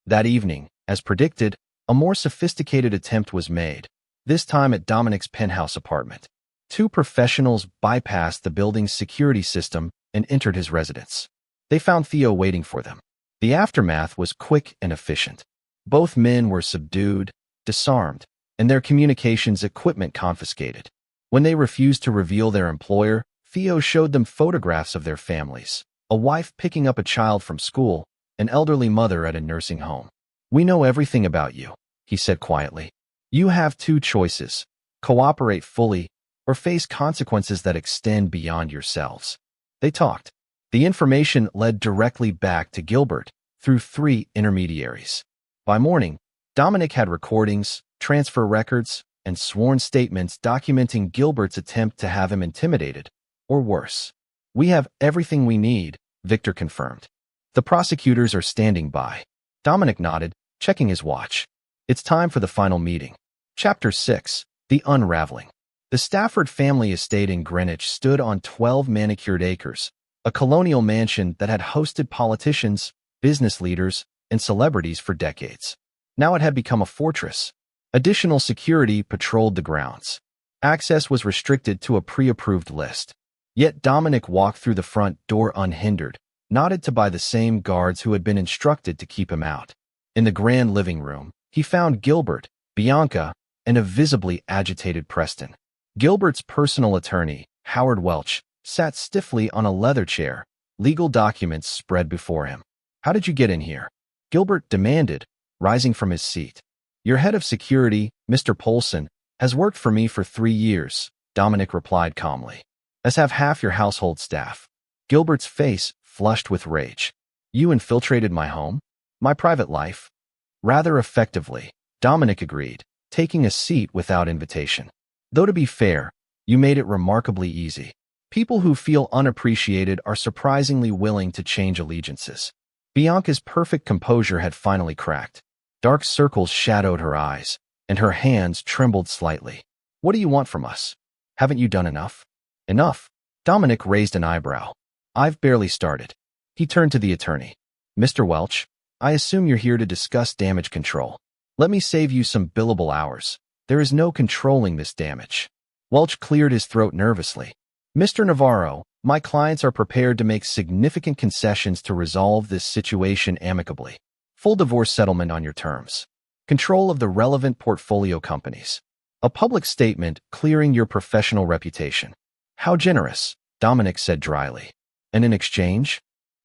That evening, as predicted, a more sophisticated attempt was made, this time at Dominic's penthouse apartment. 2 professionals bypassed the building's security system and entered his residence. They found Theo waiting for them. The aftermath was quick and efficient. Both men were subdued, disarmed, and their communications equipment confiscated. When they refused to reveal their employer, Theo showed them photographs of their families, a wife picking up a child from school, an elderly mother at a nursing home. "We know everything about you," he said quietly. "You have 2 choices: cooperate fully or face consequences that extend beyond yourselves." They talked. The information led directly back to Gilbert through 3 intermediaries. By morning, Dominic had recordings, transfer records, and sworn statements documenting Gilbert's attempt to have him intimidated, or worse. "We have everything we need," Victor confirmed. "The prosecutors are standing by." Dominic nodded, checking his watch. It's time for the final meeting. Chapter 6. The Unraveling. The Stafford family estate in Greenwich stood on 12 manicured acres, a colonial mansion that had hosted politicians, business leaders, and celebrities for decades. Now it had become a fortress. Additional security patrolled the grounds. Access was restricted to a pre-approved list. Yet Dominic walked through the front door unhindered, nodded to by the same guards who had been instructed to keep him out. In the grand living room, he found Gilbert, Bianca, and a visibly agitated Preston. Gilbert's personal attorney, Howard Welch, sat stiffly on a leather chair, legal documents spread before him. "How did you get in here?" Gilbert demanded, rising from his seat. "Your head of security, Mr. Polson, has worked for me for 3 years," Dominic replied calmly. "As have half your household staff." Gilbert's face flushed with rage. "You infiltrated my home? My private life?" "Rather effectively," Dominic agreed, taking a seat without invitation. "Though to be fair, you made it remarkably easy. People who feel unappreciated are surprisingly willing to change allegiances." Bianca's perfect composure had finally cracked. Dark circles shadowed her eyes, and her hands trembled slightly. "What do you want from us? Haven't you done enough?" "Enough?" Dominic raised an eyebrow. "I've barely started." He turned to the attorney. "Mr. Welch, I assume you're here to discuss damage control. Let me save you some billable hours. There is no controlling this damage." Welch cleared his throat nervously. "Mr. Navarro, my clients are prepared to make significant concessions to resolve this situation amicably. Full divorce settlement on your terms. Control of the relevant portfolio companies. A public statement clearing your professional reputation." "How generous," Dominic said dryly. "And in exchange?"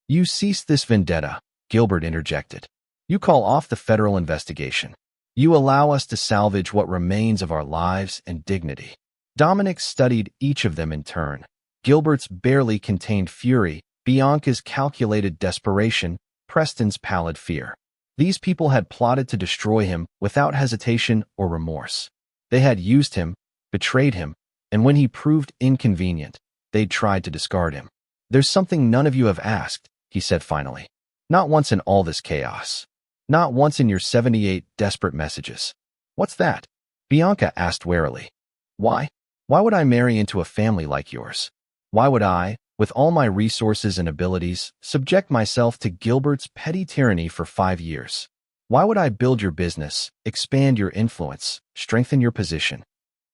"You cease this vendetta," Gilbert interjected. "You call off the federal investigation. You allow us to salvage what remains of our lives and dignity." Dominic studied each of them in turn. Gilbert's barely contained fury, Bianca's calculated desperation, Preston's pallid fear. These people had plotted to destroy him without hesitation or remorse. They had used him, betrayed him, and when he proved inconvenient, they'd tried to discard him. "There's something none of you have asked," he said finally. "Not once in all this chaos. Not once in your 78 desperate messages." "What's that?" Bianca asked warily. "Why? Why would I marry into a family like yours? Why would I, with all my resources and abilities, subject myself to Gilbert's petty tyranny for 5 years? Why would I build your business, expand your influence, strengthen your position?"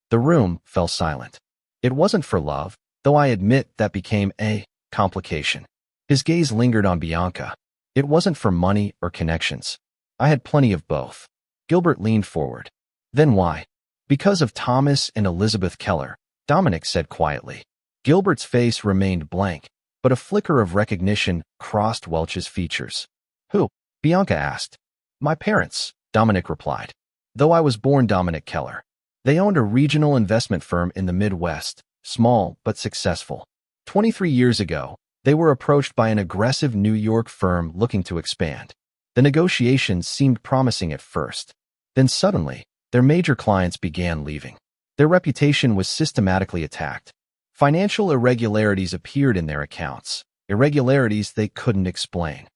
The room fell silent. It wasn't for love, though I admit that became a complication. His gaze lingered on Bianca. It wasn't for money or connections. I had plenty of both. Gilbert leaned forward. "Then why?" "Because of Thomas and Elizabeth Keller," Dominic said quietly. Gilbert's face remained blank, but a flicker of recognition crossed Welch's features. "Who?" Bianca asked. "My parents," Dominic replied. "Though I was born Dominic Keller. They owned a regional investment firm in the Midwest, small but successful. 23 years ago, they were approached by an aggressive New York firm looking to expand. The negotiations seemed promising at first. Then suddenly, their major clients began leaving. Their reputation was systematically attacked. Financial irregularities appeared in their accounts, irregularities they couldn't explain.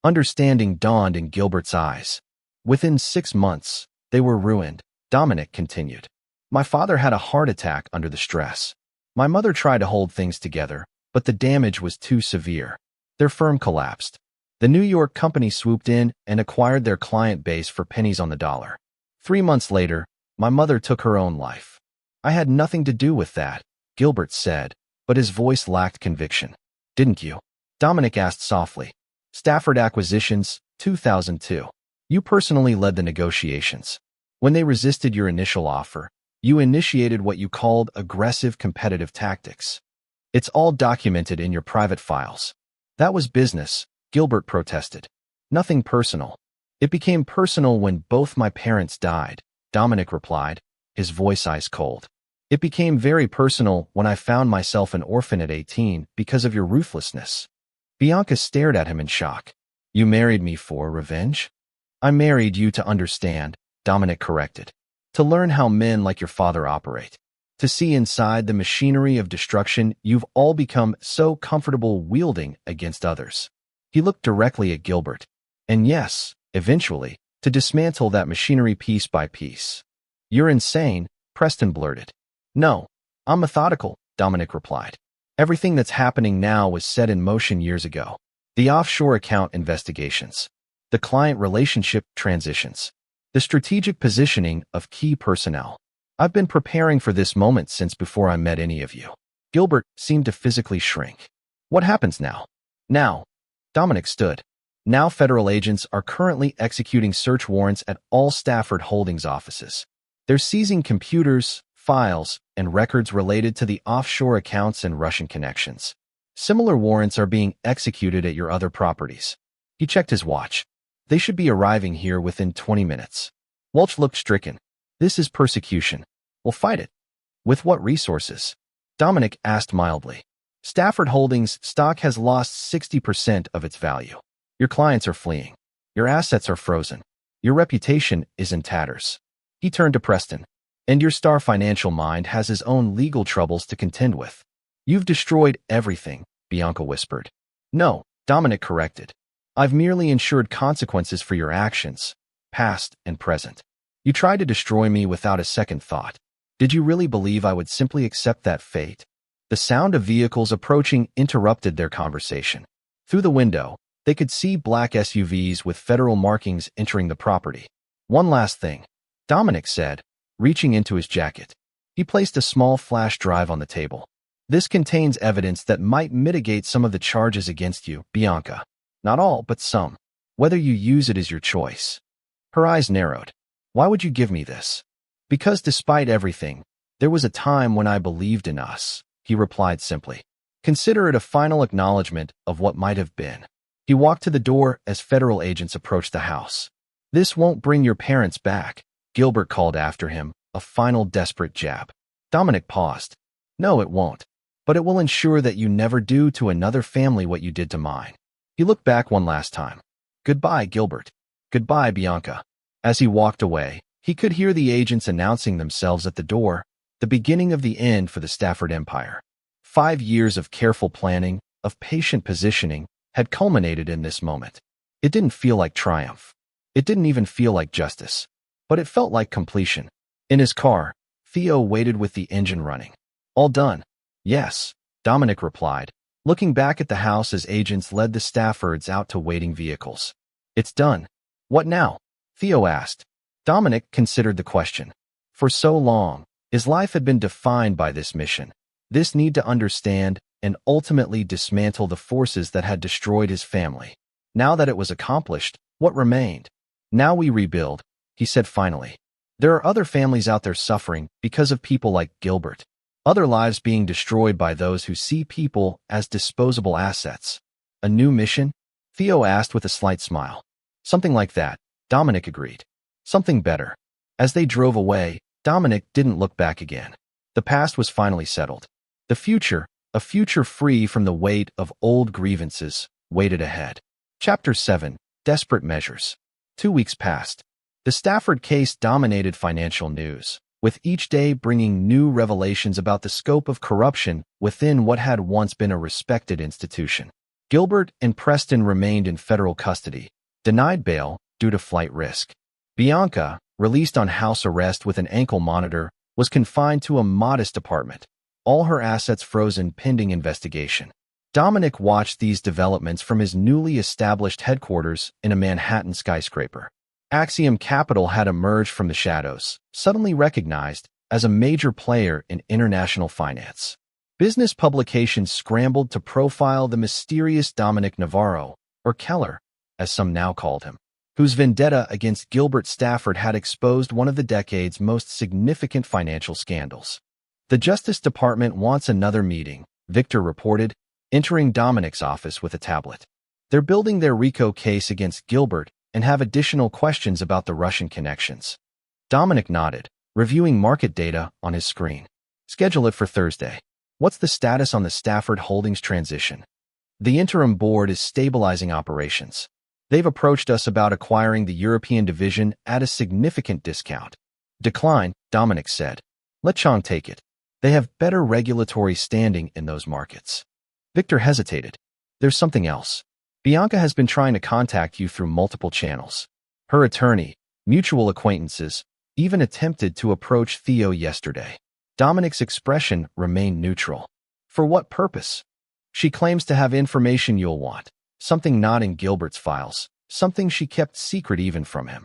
Understanding dawned in Gilbert's eyes. Within 6 months, they were ruined, Dominic continued. My father had a heart attack under the stress. My mother tried to hold things together, but the damage was too severe. Their firm collapsed. The New York company swooped in and acquired their client base for pennies on the dollar. 3 months later, my mother took her own life. I had nothing to do with that, Gilbert said, but his voice lacked conviction. Didn't you? Dominic asked softly. Stafford Acquisitions, 2002. You personally led the negotiations. When they resisted your initial offer, you initiated what you called aggressive competitive tactics. It's all documented in your private files. That was business, Gilbert protested. Nothing personal. It became personal when both my parents died, Dominic replied, his voice ice cold. It became very personal when I found myself an orphan at 18 because of your ruthlessness. Bianca stared at him in shock. You married me for revenge? I married you to understand, Dominic corrected. To learn how men like your father operate. To see inside the machinery of destruction you've all become so comfortable wielding against others. He looked directly at Gilbert. And yes, eventually, to dismantle that machinery piece by piece. You're insane, Preston blurted. No, I'm methodical, Dominic replied. Everything that's happening now was set in motion years ago. The offshore account investigations, the client relationship transitions, the strategic positioning of key personnel. I've been preparing for this moment since before I met any of you. Gilbert seemed to physically shrink. What happens now? Now, Dominic stood. Now federal agents are currently executing search warrants at all Stafford Holdings offices. They're seizing computers, files, and records related to the offshore accounts and Russian connections. Similar warrants are being executed at your other properties. He checked his watch. They should be arriving here within 20 minutes. Welch looked stricken. This is persecution. We'll fight it. With what resources? Dominic asked mildly. Stafford Holdings stock has lost 60% of its value. Your clients are fleeing. Your assets are frozen. Your reputation is in tatters. He turned to Preston. And your star financial mind has his own legal troubles to contend with. You've destroyed everything, Bianca whispered. No, Dominic corrected. I've merely ensured consequences for your actions, past and present. You tried to destroy me without a second thought. Did you really believe I would simply accept that fate? The sound of vehicles approaching interrupted their conversation. Through the window, they could see black SUVs with federal markings entering the property. One last thing, Dominic said, reaching into his jacket. He placed a small flash drive on the table. This contains evidence that might mitigate some of the charges against you, Bianca. Not all, but some. Whether you use it is your choice. Her eyes narrowed. Why would you give me this? Because despite everything, there was a time when I believed in us, he replied simply. Consider it a final acknowledgement of what might have been. He walked to the door as federal agents approached the house. This won't bring your parents back, Gilbert called after him, a final desperate jab. Dominic paused. No, it won't. But it will ensure that you never do to another family what you did to mine. He looked back one last time. Goodbye, Gilbert. Goodbye, Bianca. As he walked away, he could hear the agents announcing themselves at the door, the beginning of the end for the Stafford Empire. 5 years of careful planning, of patient positioning, had culminated in this moment. It didn't feel like triumph. It didn't even feel like justice. But it felt like completion. In his car, Theo waited with the engine running. All done. Yes, Dominic replied, looking back at the house as agents led the Staffords out to waiting vehicles. It's done. What now? Theo asked. Dominic considered the question. For so long, his life had been defined by this mission, this need to understand and ultimately dismantle the forces that had destroyed his family. Now that it was accomplished, what remained? Now we rebuild, he said finally. There are other families out there suffering because of people like Gilbert. Other lives being destroyed by those who see people as disposable assets. A new mission? Theo asked with a slight smile. Something like that, Dominic agreed. Something better. As they drove away, Dominic didn't look back again. The past was finally settled. The future, a future free from the weight of old grievances, waited ahead. Chapter 7, Desperate Measures. 2 weeks passed. The Stafford case dominated financial news, with each day bringing new revelations about the scope of corruption within what had once been a respected institution. Gilbert and Preston remained in federal custody, denied bail due to flight risk. Bianca, released on house arrest with an ankle monitor, was confined to a modest apartment, all her assets frozen pending investigation. Dominic watched these developments from his newly established headquarters in a Manhattan skyscraper. Axiom Capital had emerged from the shadows, suddenly recognized as a major player in international finance. Business publications scrambled to profile the mysterious Dominic Navarro, or Keller, as some now called him, whose vendetta against Gilbert Stafford had exposed one of the decade's most significant financial scandals. The Justice Department wants another meeting, Victor reported, entering Dominic's office with a tablet. They're building their RICO case against Gilbert and have additional questions about the Russian connections. Dominic nodded, reviewing market data on his screen. Schedule it for Thursday. What's the status on the Stafford Holdings transition? The interim board is stabilizing operations. They've approached us about acquiring the European division at a significant discount. Decline, Dominic said. Let Chong take it. They have better regulatory standing in those markets. Victor hesitated. There's something else. Bianca has been trying to contact you through multiple channels. Her attorney, mutual acquaintances, even attempted to approach Theo yesterday. Dominic's expression remained neutral. For what purpose? She claims to have information you'll want, something not in Gilbert's files, something she kept secret even from him.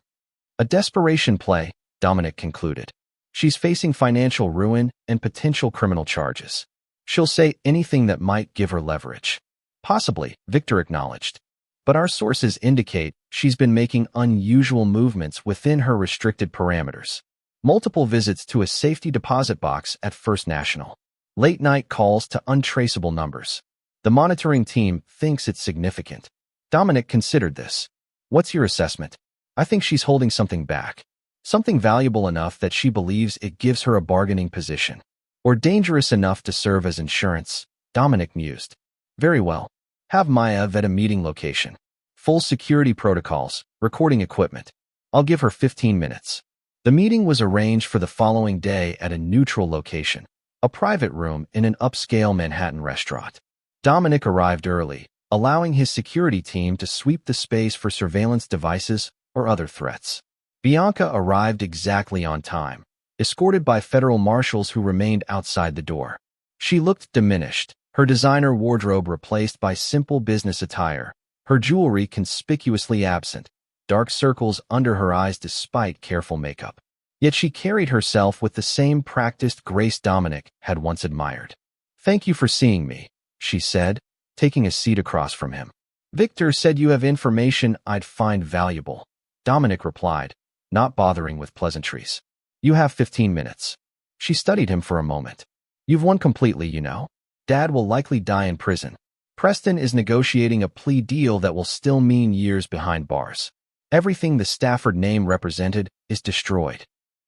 A desperation play, Dominic concluded. She's facing financial ruin and potential criminal charges. She'll say anything that might give her leverage. Possibly, Victor acknowledged. But our sources indicate she's been making unusual movements within her restricted parameters. Multiple visits to a safety deposit box at First National. Late-night calls to untraceable numbers. The monitoring team thinks it's significant. Dominic considered this. What's your assessment? I think she's holding something back. Something valuable enough that she believes it gives her a bargaining position. Or dangerous enough to serve as insurance, Dominic mused. Very well. Have Maya vet a meeting location. Full security protocols, recording equipment. I'll give her 15 minutes. The meeting was arranged for the following day at a neutral location, a private room in an upscale Manhattan restaurant. Dominic arrived early, allowing his security team to sweep the space for surveillance devices or other threats. Bianca arrived exactly on time, escorted by federal marshals who remained outside the door. She looked diminished, her designer wardrobe replaced by simple business attire, her jewelry conspicuously absent, dark circles under her eyes despite careful makeup. Yet she carried herself with the same practiced grace Dominic had once admired. "Thank you for seeing me," she said, taking a seat across from him. "Victor said you have information I'd find valuable," Dominic replied, not bothering with pleasantries. "You have 15 minutes. She studied him for a moment. "You've won completely, you know. Dad will likely die in prison. Preston is negotiating a plea deal that will still mean years behind bars. Everything the Stafford name represented is destroyed.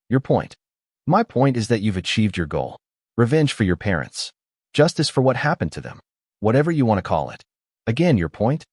Your point? My point is that you've achieved your goal. Revenge for your parents. Justice for what happened to them. Whatever you want to call it. Again, your point?"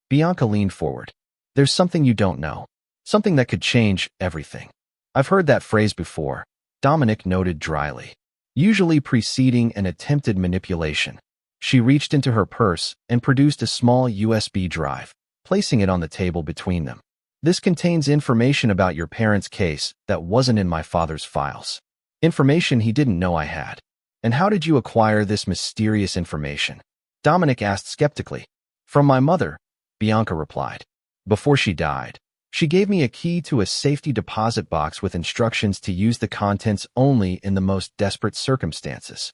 Bianca leaned forward. "There's something you don't know. Something that could change everything." "I've heard that phrase before," Dominic noted dryly. Usually preceding an attempted manipulation. She reached into her purse and produced a small USB drive, placing it on the table between them. "This contains information about your parents' case that wasn't in my father's files. Information he didn't know I had." "And how did you acquire this mysterious information?" Dominic asked skeptically. "From my mother," Bianca replied. "Before she died, she gave me a key to a safety deposit box with instructions to use the contents only in the most desperate circumstances."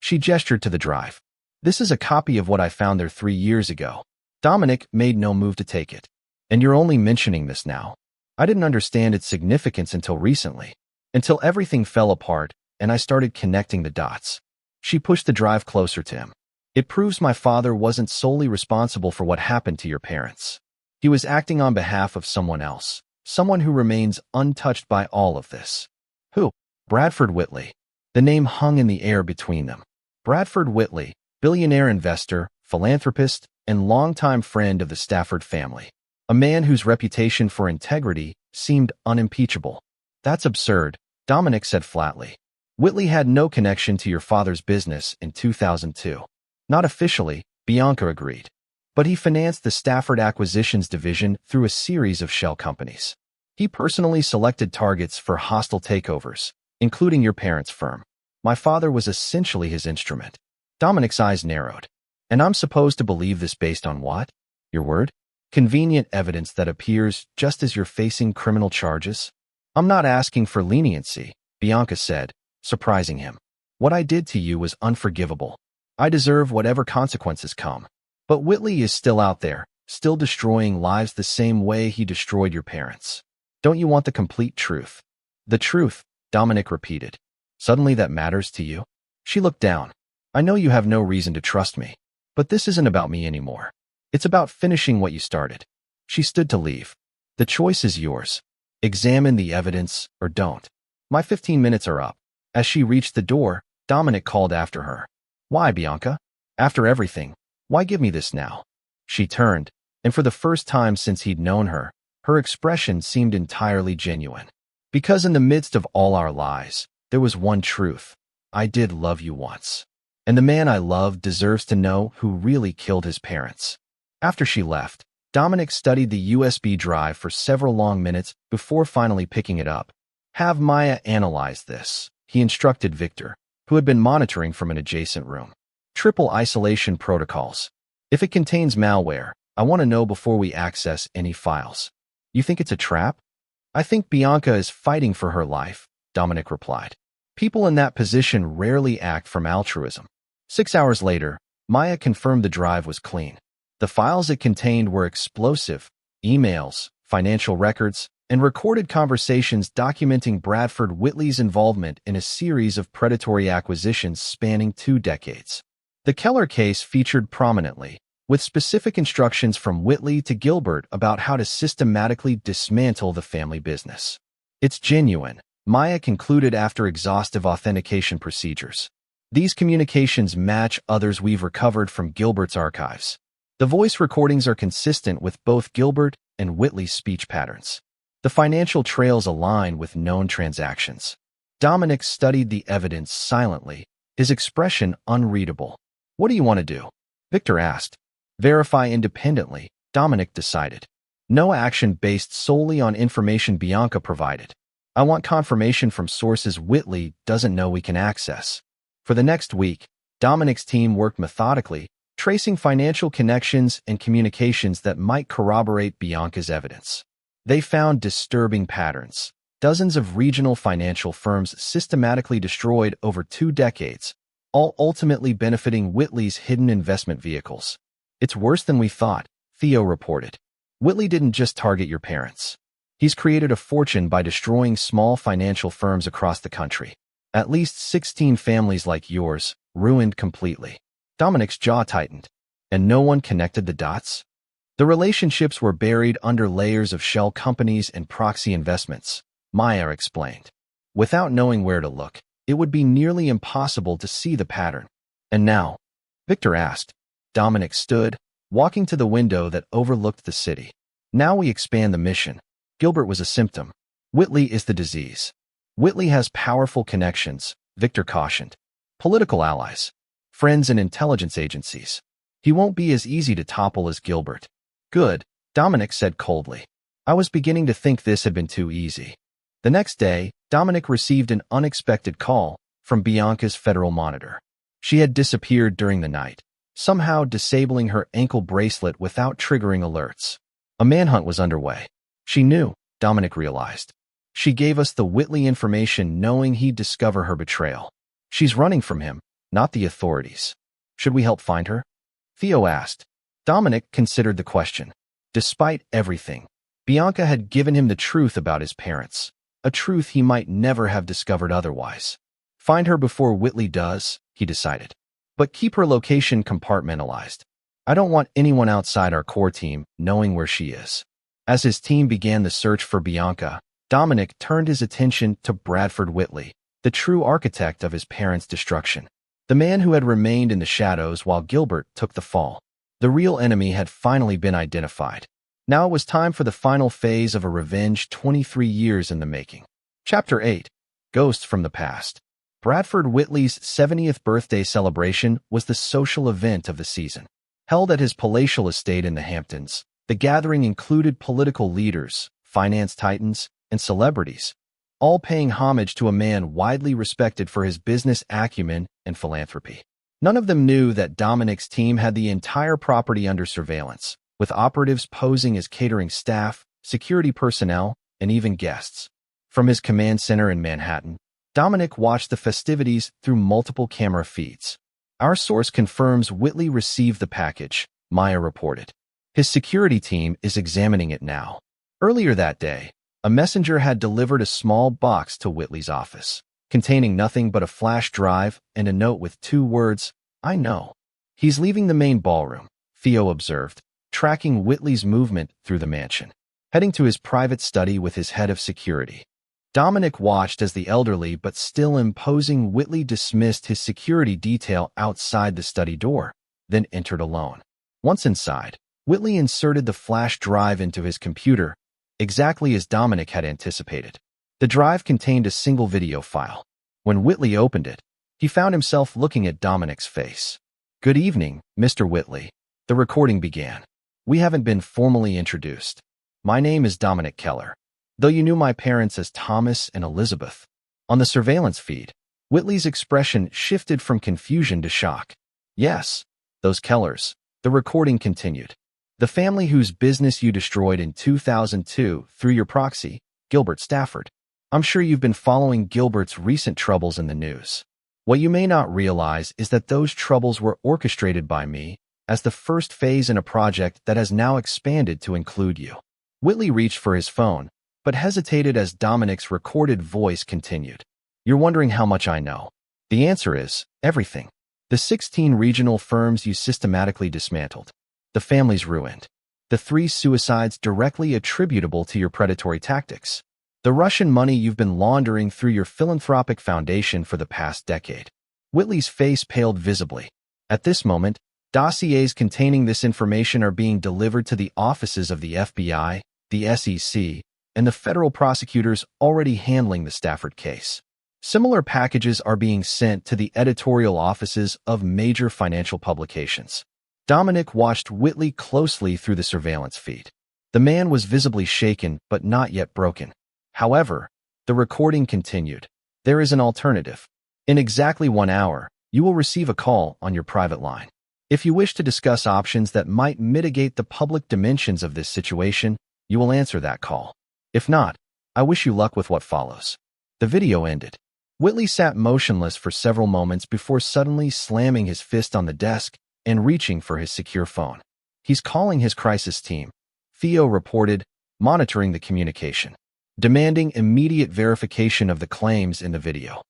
She gestured to the drive. "This is a copy of what I found there 3 years ago." Dominic made no move to take it. "And you're only mentioning this now. I didn't understand its significance until recently. Until everything fell apart and I started connecting the dots." She pushed the drive closer to him. "It proves my father wasn't solely responsible for what happened to your parents. He was acting on behalf of someone else, someone who remains untouched by all of this." "Who?" "Bradford Whitley." The name hung in the air between them. Bradford Whitley, billionaire investor, philanthropist, and longtime friend of the Stafford family. A man whose reputation for integrity seemed unimpeachable. "That's absurd," Dominic said flatly. "Whitley had no connection to your father's business in 2002. "Not officially," Bianca agreed. "But he financed the Stafford Acquisitions division through a series of shell companies. He personally selected targets for hostile takeovers, including your parents' firm. My father was essentially his instrument." Dominic's eyes narrowed. "And I'm supposed to believe this based on what? Your word? Convenient evidence that appears just as you're facing criminal charges?" "I'm not asking for leniency," Bianca said, surprising him. "What I did to you was unforgivable. I deserve whatever consequences come. But Whitley is still out there, still destroying lives the same way he destroyed your parents. Don't you want the complete truth?" "The truth," Dominic repeated. "Suddenly that matters to you?" She looked down. "I know you have no reason to trust me, but this isn't about me anymore. It's about finishing what you started." She stood to leave. "The choice is yours. Examine the evidence or don't. My 15 minutes are up." As she reached the door, Dominic called after her. "Why, Bianca? After everything, why give me this now?" She turned, and for the first time since he'd known her, her expression seemed entirely genuine. "Because in the midst of all our lies, there was one truth. I did love you once. And the man I loved deserves to know who really killed his parents." After she left, Dominic studied the USB drive for several long minutes before finally picking it up. "Have Maya analyze this," he instructed Victor, who had been monitoring from an adjacent room. Triple isolation protocols. If it contains malware, I want to know before we access any files. You think it's a trap? I think Bianca is fighting for her life, Dominic replied. People in that position rarely act from altruism. 6 hours later, Maya confirmed the drive was clean. The files it contained were explosive: emails, financial records, and recorded conversations documenting Bradford Whitley's involvement in a series of predatory acquisitions spanning 2 decades. The Keller case featured prominently, with specific instructions from Whitley to Gilbert about how to systematically dismantle the family business. It's genuine, Maya concluded after exhaustive authentication procedures. These communications match others we've recovered from Gilbert's archives. The voice recordings are consistent with both Gilbert and Whitley's speech patterns. The financial trails align with known transactions. Dominic studied the evidence silently, his expression unreadable. What do you want to do? Victor asked. Verify independently, Dominic decided. No action based solely on information Bianca provided. I want confirmation from sources Whitley doesn't know we can access. For the next week, Dominic's team worked methodically, tracing financial connections and communications that might corroborate Bianca's evidence. They found disturbing patterns. Dozens of regional financial firms systematically destroyed over 2 decades, all ultimately benefiting Whitley's hidden investment vehicles. It's worse than we thought, Theo reported. Whitley didn't just target your parents. He's created a fortune by destroying small financial firms across the country. At least 16 families like yours, ruined completely. Dominic's jaw tightened. And no one connected the dots? The relationships were buried under layers of shell companies and proxy investments, Maya explained. Without knowing where to look, it would be nearly impossible to see the pattern. And now? Victor asked. Dominic stood, walking to the window that overlooked the city. Now we expand the mission. Gilbert was a symptom. Whitley is the disease. Whitley has powerful connections, Victor cautioned. Political allies, friends and intelligence agencies. He won't be as easy to topple as Gilbert. Good, Dominic said coldly. I was beginning to think this had been too easy. The next day, Dominic received an unexpected call from Bianca's federal monitor. She had disappeared during the night, somehow disabling her ankle bracelet without triggering alerts. A manhunt was underway. She knew, Dominic realized. She gave us the Whitley information knowing he'd discover her betrayal. She's running from him, not the authorities. Should we help find her? Theo asked. Dominic considered the question. Despite everything, Bianca had given him the truth about his parents, a truth he might never have discovered otherwise. Find her before Whitley does, he decided. But keep her location compartmentalized. I don't want anyone outside our core team knowing where she is. As his team began the search for Bianca, Dominic turned his attention to Bradford Whitley, the true architect of his parents' destruction. The man who had remained in the shadows while Gilbert took the fall. The real enemy had finally been identified. Now it was time for the final phase of a revenge 23 years in the making. Chapter 8. Ghosts from the Past. Bradford Whitley's 70th birthday celebration was the social event of the season. Held at his palatial estate in the Hamptons, the gathering included political leaders, finance titans, and celebrities, all paying homage to a man widely respected for his business acumen and philanthropy. None of them knew that Dominic's team had the entire property under surveillance, with operatives posing as catering staff, security personnel, and even guests. From his command center in Manhattan, Dominic watched the festivities through multiple camera feeds. Our source confirms Whitley received the package, Maya reported. His security team is examining it now. Earlier that day, a messenger had delivered a small box to Whitley's office, containing nothing but a flash drive and a note with 2 words, I know. He's leaving the main ballroom, Theo observed, tracking Whitley's movement through the mansion, heading to his private study with his head of security. Dominic watched as the elderly but still imposing Whitley dismissed his security detail outside the study door, then entered alone. Once inside, Whitley inserted the flash drive into his computer, exactly as Dominic had anticipated. The drive contained a single video file. When Whitley opened it, he found himself looking at Dominic's face. Good evening, Mr. Whitley. The recording began. We haven't been formally introduced. My name is Dominic Keller, though you knew my parents as Thomas and Elizabeth. On the surveillance feed, Whitley's expression shifted from confusion to shock. Yes, those Kellers. The recording continued. The family whose business you destroyed in 2002 through your proxy, Gilbert Stafford. I'm sure you've been following Gilbert's recent troubles in the news. What you may not realize is that those troubles were orchestrated by me as the first phase in a project that has now expanded to include you. Whitley reached for his phone, but hesitated as Dominic's recorded voice continued. You're wondering how much I know. The answer is everything. The 16 regional firms you systematically dismantled. The family's ruined. The 3 suicides directly attributable to your predatory tactics. The Russian money you've been laundering through your philanthropic foundation for the past decade. Whitley's face paled visibly. At this moment, dossiers containing this information are being delivered to the offices of the FBI, the SEC, and the federal prosecutors already handling the Stafford case. Similar packages are being sent to the editorial offices of major financial publications. Dominic watched Whitley closely through the surveillance feed. The man was visibly shaken but not yet broken. However, the recording continued. There is an alternative. In exactly 1 hour, you will receive a call on your private line. If you wish to discuss options that might mitigate the public dimensions of this situation, you will answer that call. If not, I wish you luck with what follows. The video ended. Whitley sat motionless for several moments before suddenly slamming his fist on the desk and reaching for his secure phone. He's calling his crisis team, Theo reported, monitoring the communication, demanding immediate verification of the claims in the video.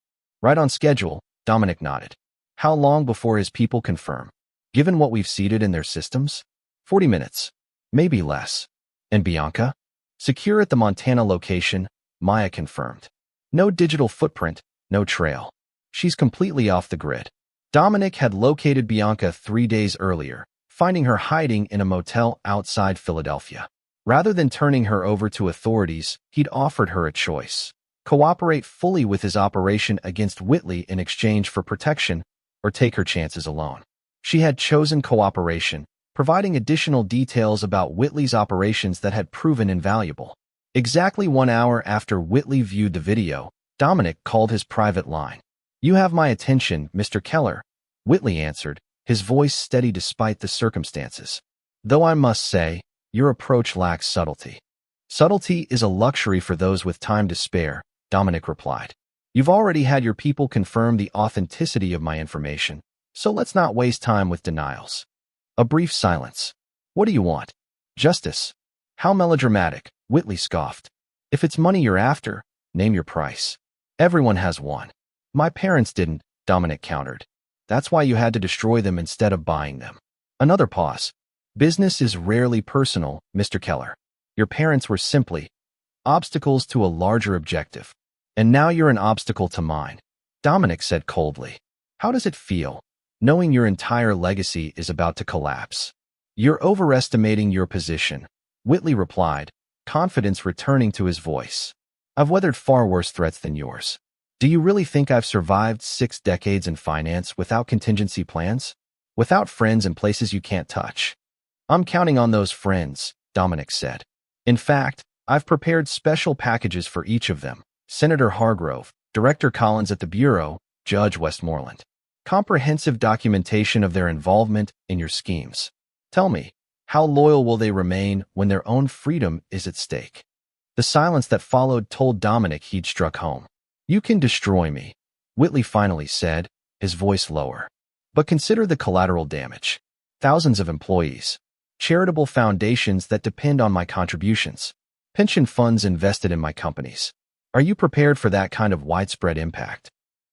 Right on schedule, Dominic nodded. How long before his people confirm? Given what we've seeded in their systems? 40 minutes. Maybe less. And Bianca? Secure at the Montana location, Maya confirmed. No digital footprint, no trail. She's completely off the grid. Dominic had located Bianca 3 days earlier, finding her hiding in a motel outside Philadelphia. Rather than turning her over to authorities, he'd offered her a choice. Cooperate fully with his operation against Whitley in exchange for protection, or take her chances alone. She had chosen cooperation, providing additional details about Whitley's operations that had proven invaluable. Exactly 1 hour after Whitley viewed the video, Dominic called his private line. You have my attention, Mr. Keller, Whitley answered, his voice steady despite the circumstances. Though I must say, your approach lacks subtlety. Subtlety is a luxury for those with time to spare, Dominic replied. You've already had your people confirm the authenticity of my information, so let's not waste time with denials. A brief silence. What do you want? Justice. How melodramatic, Whitley scoffed. If it's money you're after, name your price. Everyone has one. My parents didn't, Dominic countered. That's why you had to destroy them instead of buying them. Another pause. Business is rarely personal, Mr. Keller. Your parents were simply obstacles to a larger objective. And now you're an obstacle to mine, Dominic said coldly. How does it feel, knowing your entire legacy is about to collapse? You're overestimating your position, Whitley replied, confidence returning to his voice. I've weathered far worse threats than yours. Do you really think I've survived 6 decades in finance without contingency plans? Without friends and places you can't touch? I'm counting on those friends, Dominic said. In fact, I've prepared special packages for each of them. Senator Hargrove, Director Collins at the Bureau, Judge Westmoreland. Comprehensive documentation of their involvement in your schemes. Tell me, how loyal will they remain when their own freedom is at stake? The silence that followed told Dominic he'd struck home. You can destroy me, Whitley finally said, his voice lower. But consider the collateral damage. Thousands of employees. Charitable foundations that depend on my contributions. Pension funds invested in my companies. Are you prepared for that kind of widespread impact?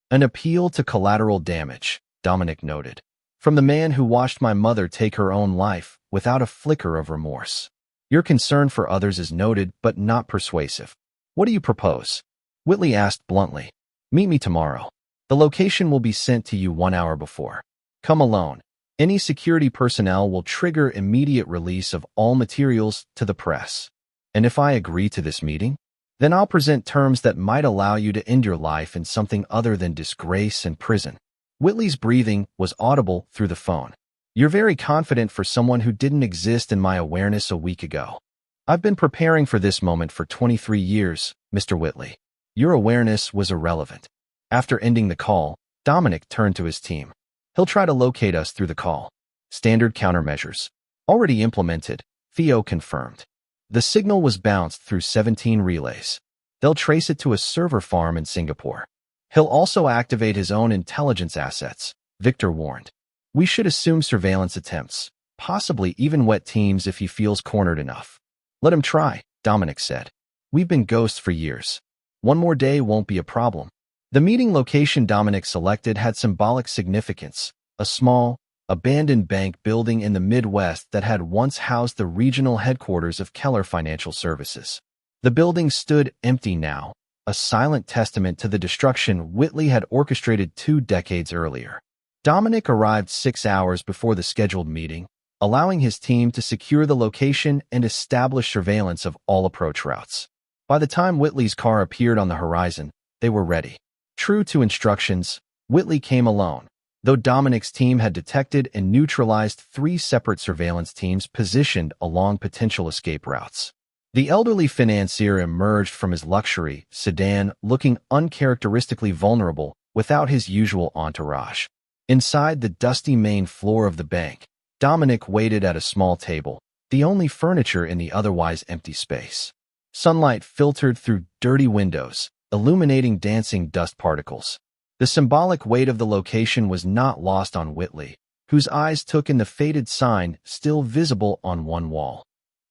An appeal to collateral damage, Dominic noted. From the man who watched my mother take her own life without a flicker of remorse. Your concern for others is noted but not persuasive. What do you propose? Whitley asked bluntly. Meet me tomorrow. The location will be sent to you 1 hour before. Come alone. Any security personnel will trigger immediate release of all materials to the press. And if I agree to this meeting, then I'll present terms that might allow you to end your life in something other than disgrace and prison. Whitley's breathing was audible through the phone. You're very confident for someone who didn't exist in my awareness a week ago. I've been preparing for this moment for 23 years, Mr. Whitley. Your awareness was irrelevant. After ending the call, Dominic turned to his team. He'll try to locate us through the call. Standard countermeasures. Already implemented, Theo confirmed. The signal was bounced through 17 relays. They'll trace it to a server farm in Singapore. He'll also activate his own intelligence assets, Victor warned. We should assume surveillance attempts, possibly even wet teams if he feels cornered enough. Let him try, Dominic said. We've been ghosts for years. One more day won't be a problem. The meeting location Dominic selected had symbolic significance, a small, abandoned bank building in the Midwest that had once housed the regional headquarters of Keller Financial Services. The building stood empty now, a silent testament to the destruction Whitley had orchestrated 2 decades earlier. Dominic arrived 6 hours before the scheduled meeting, allowing his team to secure the location and establish surveillance of all approach routes. By the time Whitley's car appeared on the horizon, they were ready. True to instructions, Whitley came alone, though Dominic's team had detected and neutralized 3 separate surveillance teams positioned along potential escape routes. The elderly financier emerged from his luxury sedan looking uncharacteristically vulnerable without his usual entourage. Inside the dusty main floor of the bank, Dominic waited at a small table, the only furniture in the otherwise empty space. Sunlight filtered through dirty windows, illuminating dancing dust particles. The symbolic weight of the location was not lost on Whitley, whose eyes took in the faded sign still visible on one wall.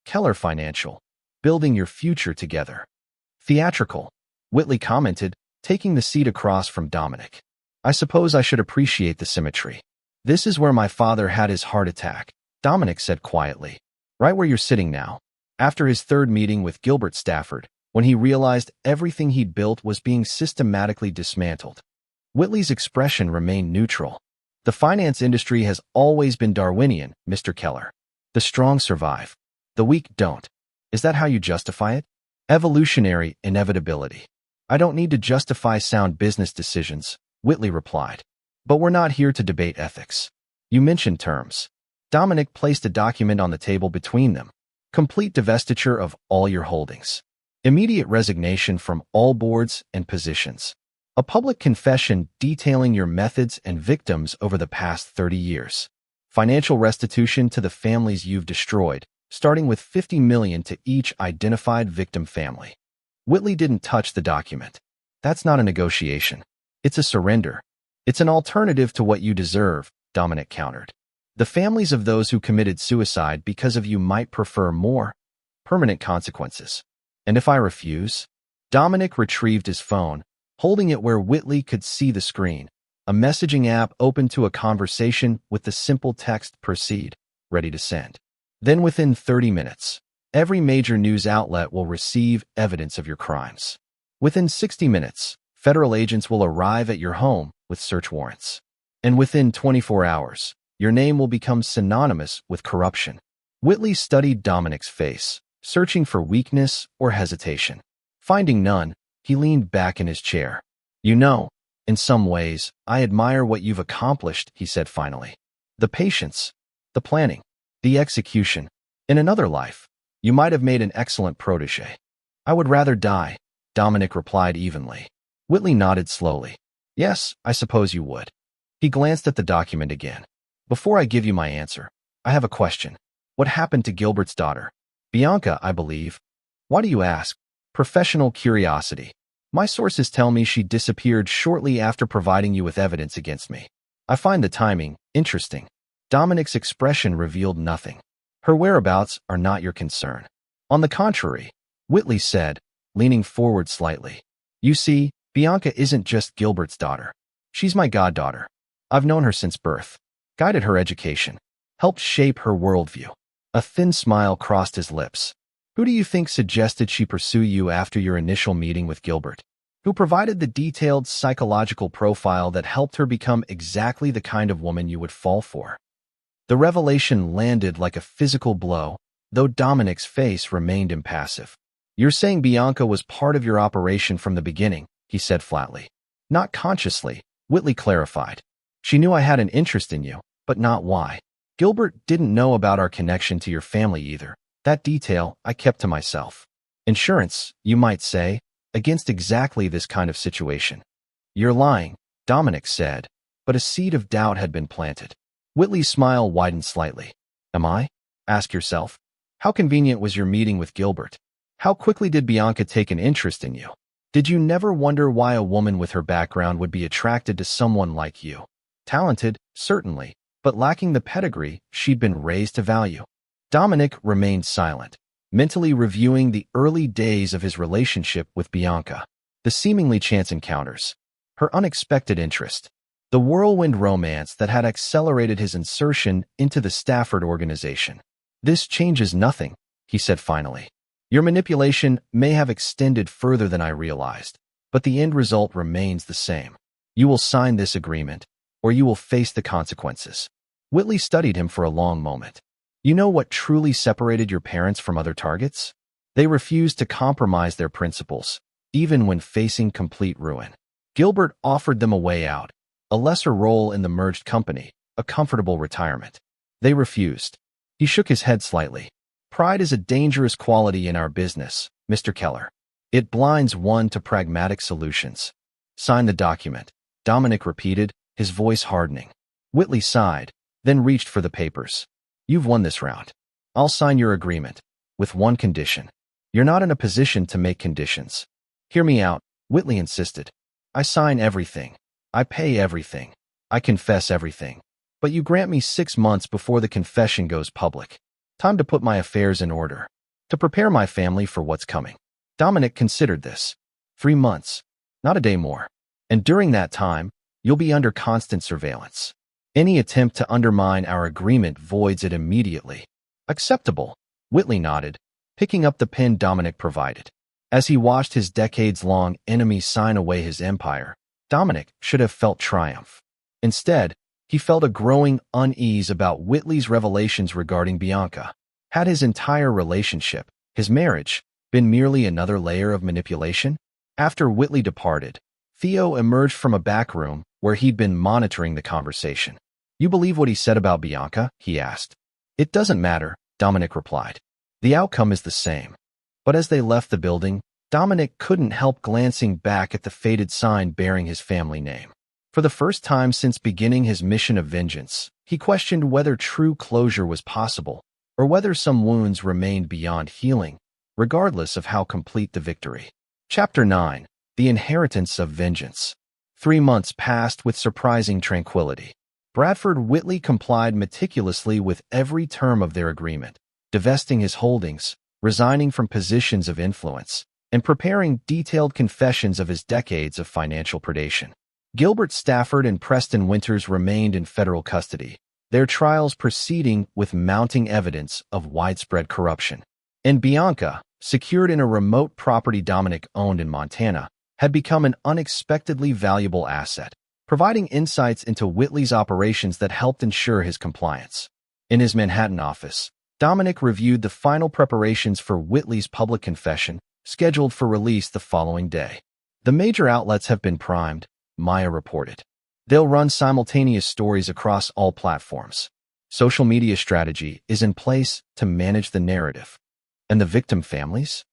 Keller Financial. Building your future together. Theatrical, Whitley commented, taking the seat across from Dominic. I suppose I should appreciate the symmetry. This is where my father had his heart attack, Dominic said quietly. Right where you're sitting now. After his 3rd meeting with Gilbert Stafford, when he realized everything he'd built was being systematically dismantled. Whitley's expression remained neutral. The finance industry has always been Darwinian, Mr. Keller. The strong survive. The weak don't. Is that how you justify it? Evolutionary inevitability. I don't need to justify sound business decisions, Whitley replied. But we're not here to debate ethics. You mentioned terms. Dominic placed a document on the table between them. Complete divestiture of all your holdings. Immediate resignation from all boards and positions. A public confession detailing your methods and victims over the past 30 years. Financial restitution to the families you've destroyed, starting with $50 million to each identified victim family. Whitley didn't touch the document. That's not a negotiation. It's a surrender. It's an alternative to what you deserve, Dominic countered. The families of those who committed suicide because of you might prefer more permanent consequences. And if I refuse? Dominic retrieved his phone, holding it where Whitley could see the screen. A messaging app opened to a conversation with the simple text, "Proceed, ready to send." Then within 30 minutes, every major news outlet will receive evidence of your crimes. Within 60 minutes, federal agents will arrive at your home with search warrants. And within 24 hours, your name will become synonymous with corruption. Whitley studied Dominic's face, searching for weakness or hesitation. Finding none, he leaned back in his chair. You know, in some ways, I admire what you've accomplished, he said finally. The patience, the planning, the execution. In another life, you might have made an excellent protege. I would rather die, Dominic replied evenly. Whitley nodded slowly. Yes, I suppose you would. He glanced at the document again. Before I give you my answer, I have a question. What happened to Gilbert's daughter? Bianca, I believe. Why do you ask? Professional curiosity. My sources tell me she disappeared shortly after providing you with evidence against me. I find the timing interesting. Dominic's expression revealed nothing. Her whereabouts are not your concern. On the contrary, Whitley said, leaning forward slightly. You see, Bianca isn't just Gilbert's daughter. She's my goddaughter. I've known her since birth, guided her education, helped shape her worldview. A thin smile crossed his lips. Who do you think suggested she pursue you after your initial meeting with Gilbert? Who provided the detailed psychological profile that helped her become exactly the kind of woman you would fall for? The revelation landed like a physical blow, though Dominic's face remained impassive. You're saying Bianca was part of your operation from the beginning, he said flatly. Not consciously, Whitley clarified. She knew I had an interest in you, but not why. Gilbert didn't know about our connection to your family either. That detail I kept to myself. Insurance, you might say, against exactly this kind of situation. You're lying, Dominic said, but a seed of doubt had been planted. Whitley's smile widened slightly. Am I? Ask yourself. How convenient was your meeting with Gilbert? How quickly did Bianca take an interest in you? Did you never wonder why a woman with her background would be attracted to someone like you? Talented, certainly, but lacking the pedigree she'd been raised to value. Dominic remained silent, mentally reviewing the early days of his relationship with Bianca, the seemingly chance encounters, her unexpected interest, the whirlwind romance that had accelerated his insertion into the Stafford organization. This changes nothing, he said finally. Your manipulation may have extended further than I realized, but the end result remains the same. You will sign this agreement, or you will face the consequences. Whitley studied him for a long moment. You know what truly separated your parents from other targets? They refused to compromise their principles, even when facing complete ruin. Gilbert offered them a way out, a lesser role in the merged company, a comfortable retirement. They refused. He shook his head slightly. Pride is a dangerous quality in our business, Mr. Keller. It blinds one to pragmatic solutions. Sign the document, Dominic repeated, his voice hardening. Whitley sighed, then reached for the papers. You've won this round. I'll sign your agreement, with one condition. You're not in a position to make conditions. Hear me out, Whitley insisted. I sign everything. I pay everything. I confess everything. But you grant me 6 months before the confession goes public. Time to put my affairs in order. To prepare my family for what's coming. Dominic considered this. 3 months. Not a day more. And during that time, you'll be under constant surveillance. Any attempt to undermine our agreement voids it immediately. Acceptable. Whitley nodded, picking up the pen Dominic provided. As he watched his decades-long enemy sign away his empire, Dominic should have felt triumph. Instead, he felt a growing unease about Whitley's revelations regarding Bianca. Had his entire relationship, his marriage, been merely another layer of manipulation? After Whitley departed, Theo emerged from a back room where he'd been monitoring the conversation. You believe what he said about Bianca? He asked. It doesn't matter, Dominic replied. The outcome is the same. But as they left the building, Dominic couldn't help glancing back at the faded sign bearing his family name. For the first time since beginning his mission of vengeance, he questioned whether true closure was possible, or whether some wounds remained beyond healing, regardless of how complete the victory. Chapter 9. The Inheritance of Vengeance. 3 months passed with surprising tranquility. Bradford Whitley complied meticulously with every term of their agreement, divesting his holdings, resigning from positions of influence, and preparing detailed confessions of his decades of financial predation. Gilbert Stafford and Preston Winters remained in federal custody, their trials proceeding with mounting evidence of widespread corruption. And Bianca, secured in a remote property Dominic owned in Montana, had become an unexpectedly valuable asset, providing insights into Whitley's operations that helped ensure his compliance. In his Manhattan office, Dominic reviewed the final preparations for Whitley's public confession, scheduled for release the following day. The major outlets have been primed, Maya reported. They'll run simultaneous stories across all platforms. Social media strategy is in place to manage the narrative. And the victim families?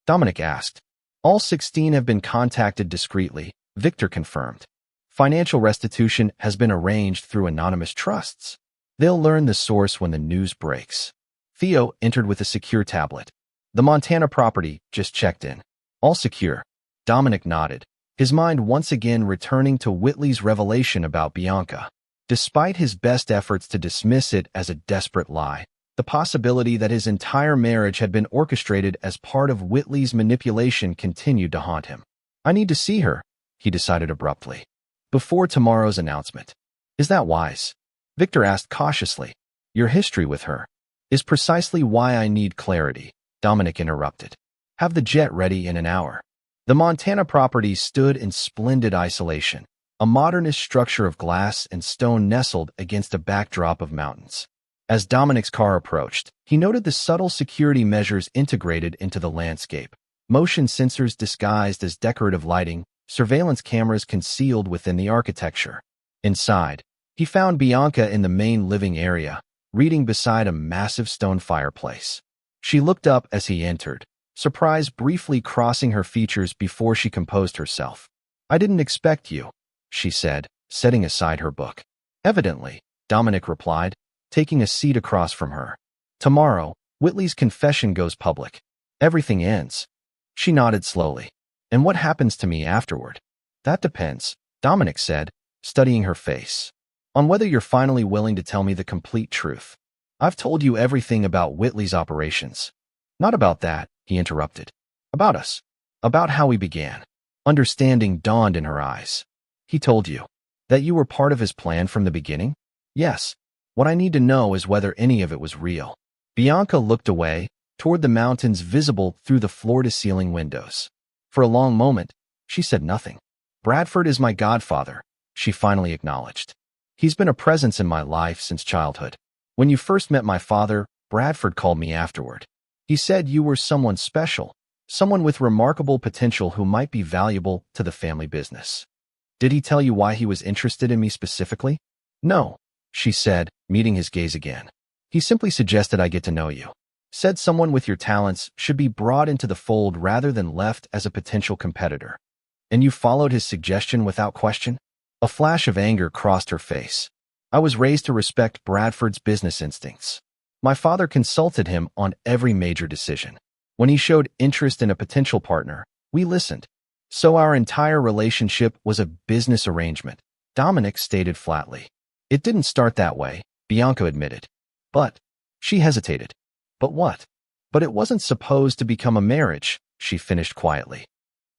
Dominic asked. All 16 have been contacted discreetly, Victor confirmed. Financial restitution has been arranged through anonymous trusts. They'll learn the source when the news breaks. Theo entered with a secure tablet. The Montana property just checked in. All secure. Dominic nodded, his mind once again returning to Whitley's revelation about Bianca. Despite his best efforts to dismiss it as a desperate lie, the possibility that his entire marriage had been orchestrated as part of Whitley's manipulation continued to haunt him. I need to see her, he decided abruptly, before tomorrow's announcement. Is that wise? Victor asked cautiously. Your history with her is precisely why I need clarity, Dominic interrupted. Have the jet ready in an hour. The Montana property stood in splendid isolation, a modernist structure of glass and stone nestled against a backdrop of mountains. As Dominic's car approached, he noted the subtle security measures integrated into the landscape. Motion sensors disguised as decorative lighting, surveillance cameras concealed within the architecture. Inside, he found Bianca in the main living area, reading beside a massive stone fireplace. She looked up as he entered, surprise briefly crossing her features before she composed herself. I didn't expect you, she said, setting aside her book. Evidently, Dominic replied, taking a seat across from her. Tomorrow, Whitley's confession goes public. Everything ends. She nodded slowly. And what happens to me afterward? That depends, Dominic said, studying her face. On whether you're finally willing to tell me the complete truth. I've told you everything about Whitley's operations. Not about that, he interrupted. About us. About how we began. Understanding dawned in her eyes. He told you that you were part of his plan from the beginning? Yes. What I need to know is whether any of it was real. Bianca looked away, toward the mountains visible through the floor-to-ceiling windows. For a long moment, she said nothing. Bradford is my godfather, she finally acknowledged. He's been a presence in my life since childhood. When you first met my father, Bradford called me afterward. He said you were someone special, someone with remarkable potential who might be valuable to the family business. Did he tell you why he was interested in me specifically? No, she said, meeting his gaze again. He simply suggested I get to know you. Said someone with your talents should be brought into the fold rather than left as a potential competitor. And you followed his suggestion without question? A flash of anger crossed her face. I was raised to respect Bradford's business instincts. My father consulted him on every major decision. When he showed interest in a potential partner, we listened. So our entire relationship was a business arrangement, Dominic stated flatly. It didn't start that way, Bianca admitted. But, she hesitated. But what? But it wasn't supposed to become a marriage, she finished quietly.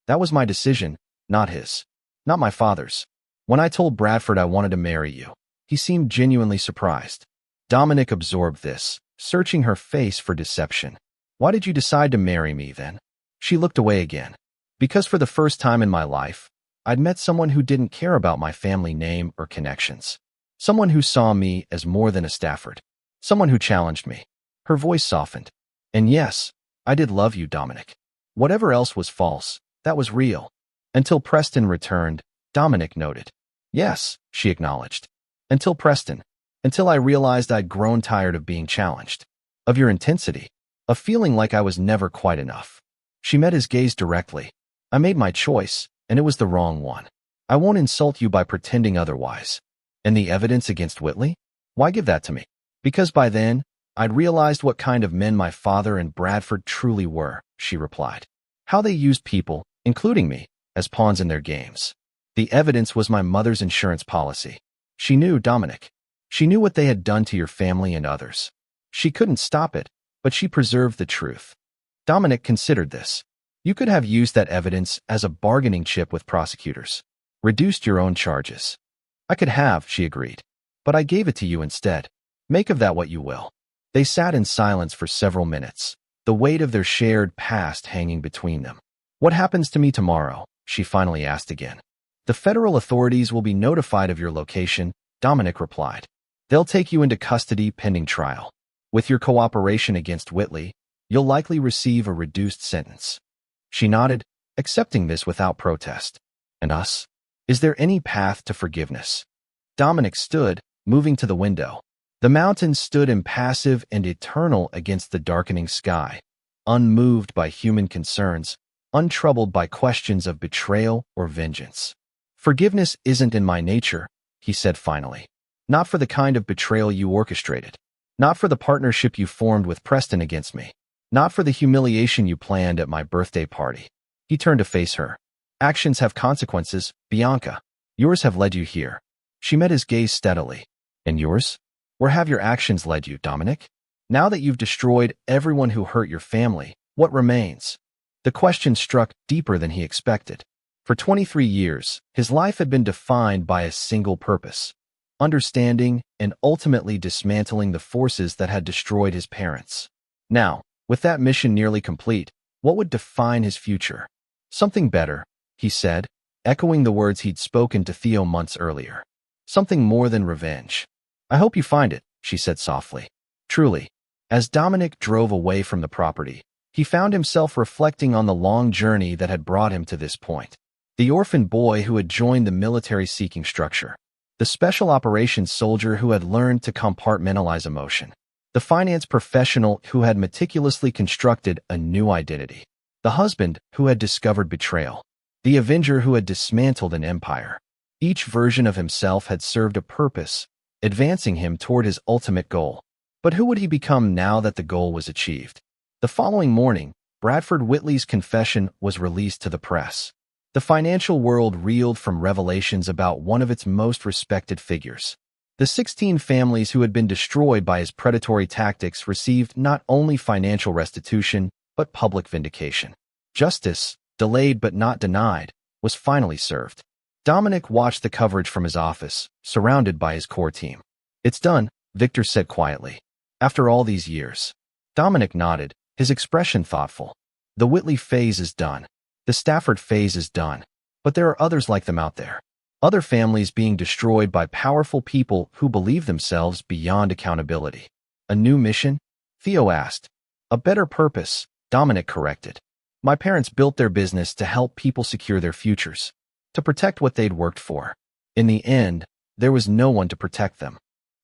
That was my decision, not his. Not my father's. When I told Bradford I wanted to marry you, he seemed genuinely surprised. Dominic absorbed this, searching her face for deception. Why did you decide to marry me then? She looked away again. Because for the first time in my life, I'd met someone who didn't care about my family name or connections. Someone who saw me as more than a Stafford. Someone who challenged me. Her voice softened. And yes, I did love you, Dominic. Whatever else was false, that was real. Until Preston returned, Dominic noted. Yes, she acknowledged. Until Preston. Until I realized I'd grown tired of being challenged. Of your intensity. Of feeling like I was never quite enough. She met his gaze directly. I made my choice, and it was the wrong one. I won't insult you by pretending otherwise. And the evidence against Whitley? Why give that to me? Because by then, I'd realized what kind of men my father and Bradford truly were, she replied. How they used people, including me, as pawns in their games. The evidence was my mother's insurance policy. She knew, Dominic. She knew what they had done to your family and others. She couldn't stop it, but she preserved the truth. Dominic considered this. You could have used that evidence as a bargaining chip with prosecutors. Reduced your own charges. I could have, she agreed. But I gave it to you instead. Make of that what you will. They sat in silence for several minutes, the weight of their shared past hanging between them. What happens to me tomorrow? She finally asked again. The federal authorities will be notified of your location, Dominic replied. They'll take you into custody pending trial. With your cooperation against Whitley, you'll likely receive a reduced sentence. She nodded, accepting this without protest. And us? Is there any path to forgiveness? Dominic stood, moving to the window. The mountains stood impassive and eternal against the darkening sky, unmoved by human concerns, untroubled by questions of betrayal or vengeance. Forgiveness isn't in my nature, he said finally. Not for the kind of betrayal you orchestrated. Not for the partnership you formed with Preston against me. Not for the humiliation you planned at my birthday party. He turned to face her. Actions have consequences, Bianca. Yours have led you here. She met his gaze steadily. And yours? Where have your actions led you, Dominic? Now that you've destroyed everyone who hurt your family, what remains? The question struck deeper than he expected. For 23 years, his life had been defined by a single purpose: understanding and ultimately dismantling the forces that had destroyed his parents. Now, with that mission nearly complete, what would define his future? Something better, he said, echoing the words he'd spoken to Theo months earlier. Something more than revenge. I hope you find it, she said softly. Truly. As Dominic drove away from the property, he found himself reflecting on the long journey that had brought him to this point. The orphan boy who had joined the military-seeking structure. The special operations soldier who had learned to compartmentalize emotion. The finance professional who had meticulously constructed a new identity. The husband who had discovered betrayal. The avenger who had dismantled an empire. Each version of himself had served a purpose, advancing him toward his ultimate goal. But who would he become now that the goal was achieved? The following morning, Bradford Whitley's confession was released to the press. The financial world reeled from revelations about one of its most respected figures. The 16 families who had been destroyed by his predatory tactics received not only financial restitution, but public vindication. Justice, delayed but not denied, was finally served. Dominic watched the coverage from his office, surrounded by his core team. "It's done," Victor said quietly. "After all these years." Dominic nodded, his expression thoughtful. "The Whitley phase is done. The Stafford phase is done. But there are others like them out there. Other families being destroyed by powerful people who believe themselves beyond accountability." "A new mission?" Theo asked. "A better purpose," Dominic corrected. "My parents built their business to help people secure their futures, to protect what they'd worked for. In the end, there was no one to protect them."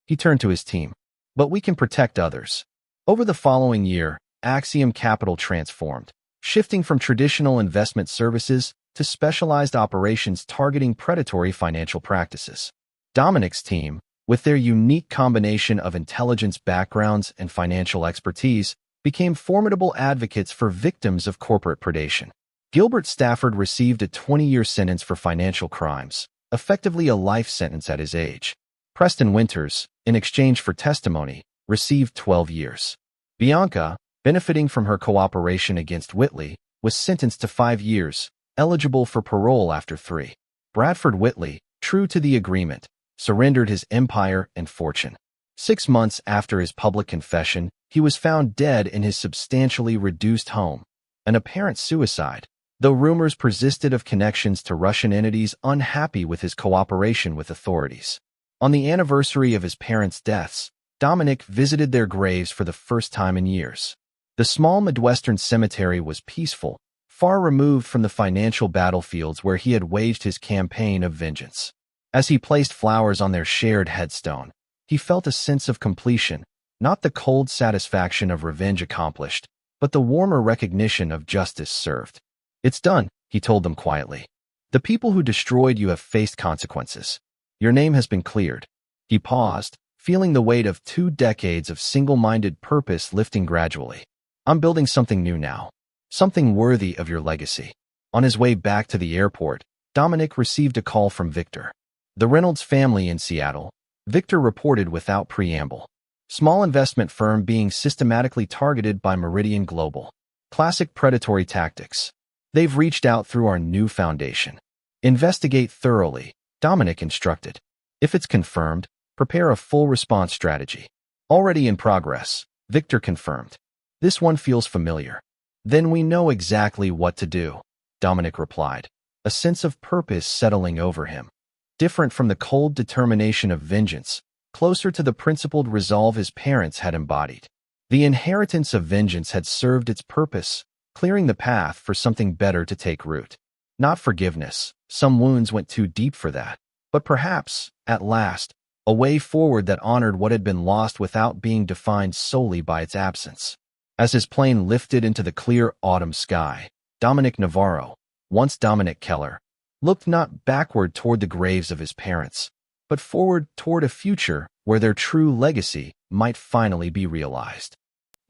He turned to his team. "But we can protect others." Over the following year, Axiom Capital transformed, shifting from traditional investment services to specialized operations targeting predatory financial practices. Dominic's team, with their unique combination of intelligence backgrounds and financial expertise, became formidable advocates for victims of corporate predation. Gilbert Stafford received a 20-year sentence for financial crimes, effectively a life sentence at his age. Preston Winters, in exchange for testimony, received 12 years. Bianca, benefiting from her cooperation against Whitley, was sentenced to 5 years, eligible for parole after 3. Bradford Whitley, true to the agreement, surrendered his empire and fortune. 6 months after his public confession, he was found dead in his substantially reduced home, an apparent suicide, though rumors persisted of connections to Russian entities unhappy with his cooperation with authorities. On the anniversary of his parents' deaths, Dominic visited their graves for the first time in years. The small Midwestern cemetery was peaceful, far removed from the financial battlefields where he had waged his campaign of vengeance. As he placed flowers on their shared headstone, he felt a sense of completion, not the cold satisfaction of revenge accomplished, but the warmer recognition of justice served. "It's done," he told them quietly. "The people who destroyed you have faced consequences. Your name has been cleared." He paused, feeling the weight of 2 decades of single-minded purpose lifting gradually. "I'm building something new now. Something worthy of your legacy." On his way back to the airport, Dominic received a call from Victor. "The Reynolds family in Seattle," Victor reported without preamble. "Small investment firm being systematically targeted by Meridian Global. Classic predatory tactics. They've reached out through our new foundation. Investigate thoroughly," Dominic instructed. "If it's confirmed, prepare a full response strategy." "Already in progress," Victor confirmed. "This one feels familiar." "Then we know exactly what to do," Dominic replied, a sense of purpose settling over him. Different from the cold determination of vengeance, closer to the principled resolve his parents had embodied. The inheritance of vengeance had served its purpose, clearing the path for something better to take root. Not forgiveness, some wounds went too deep for that, but perhaps, at last, a way forward that honored what had been lost without being defined solely by its absence. As his plane lifted into the clear autumn sky, Dominic Navarro, once Dominic Keller, looked not backward toward the graves of his parents, but forward toward a future where their true legacy might finally be realized.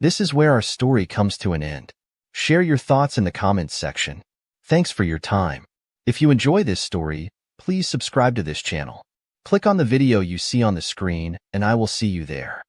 This is where our story comes to an end. Share your thoughts in the comments section. Thanks for your time. If you enjoy this story, please subscribe to this channel. Click on the video you see on the screen, and I will see you there.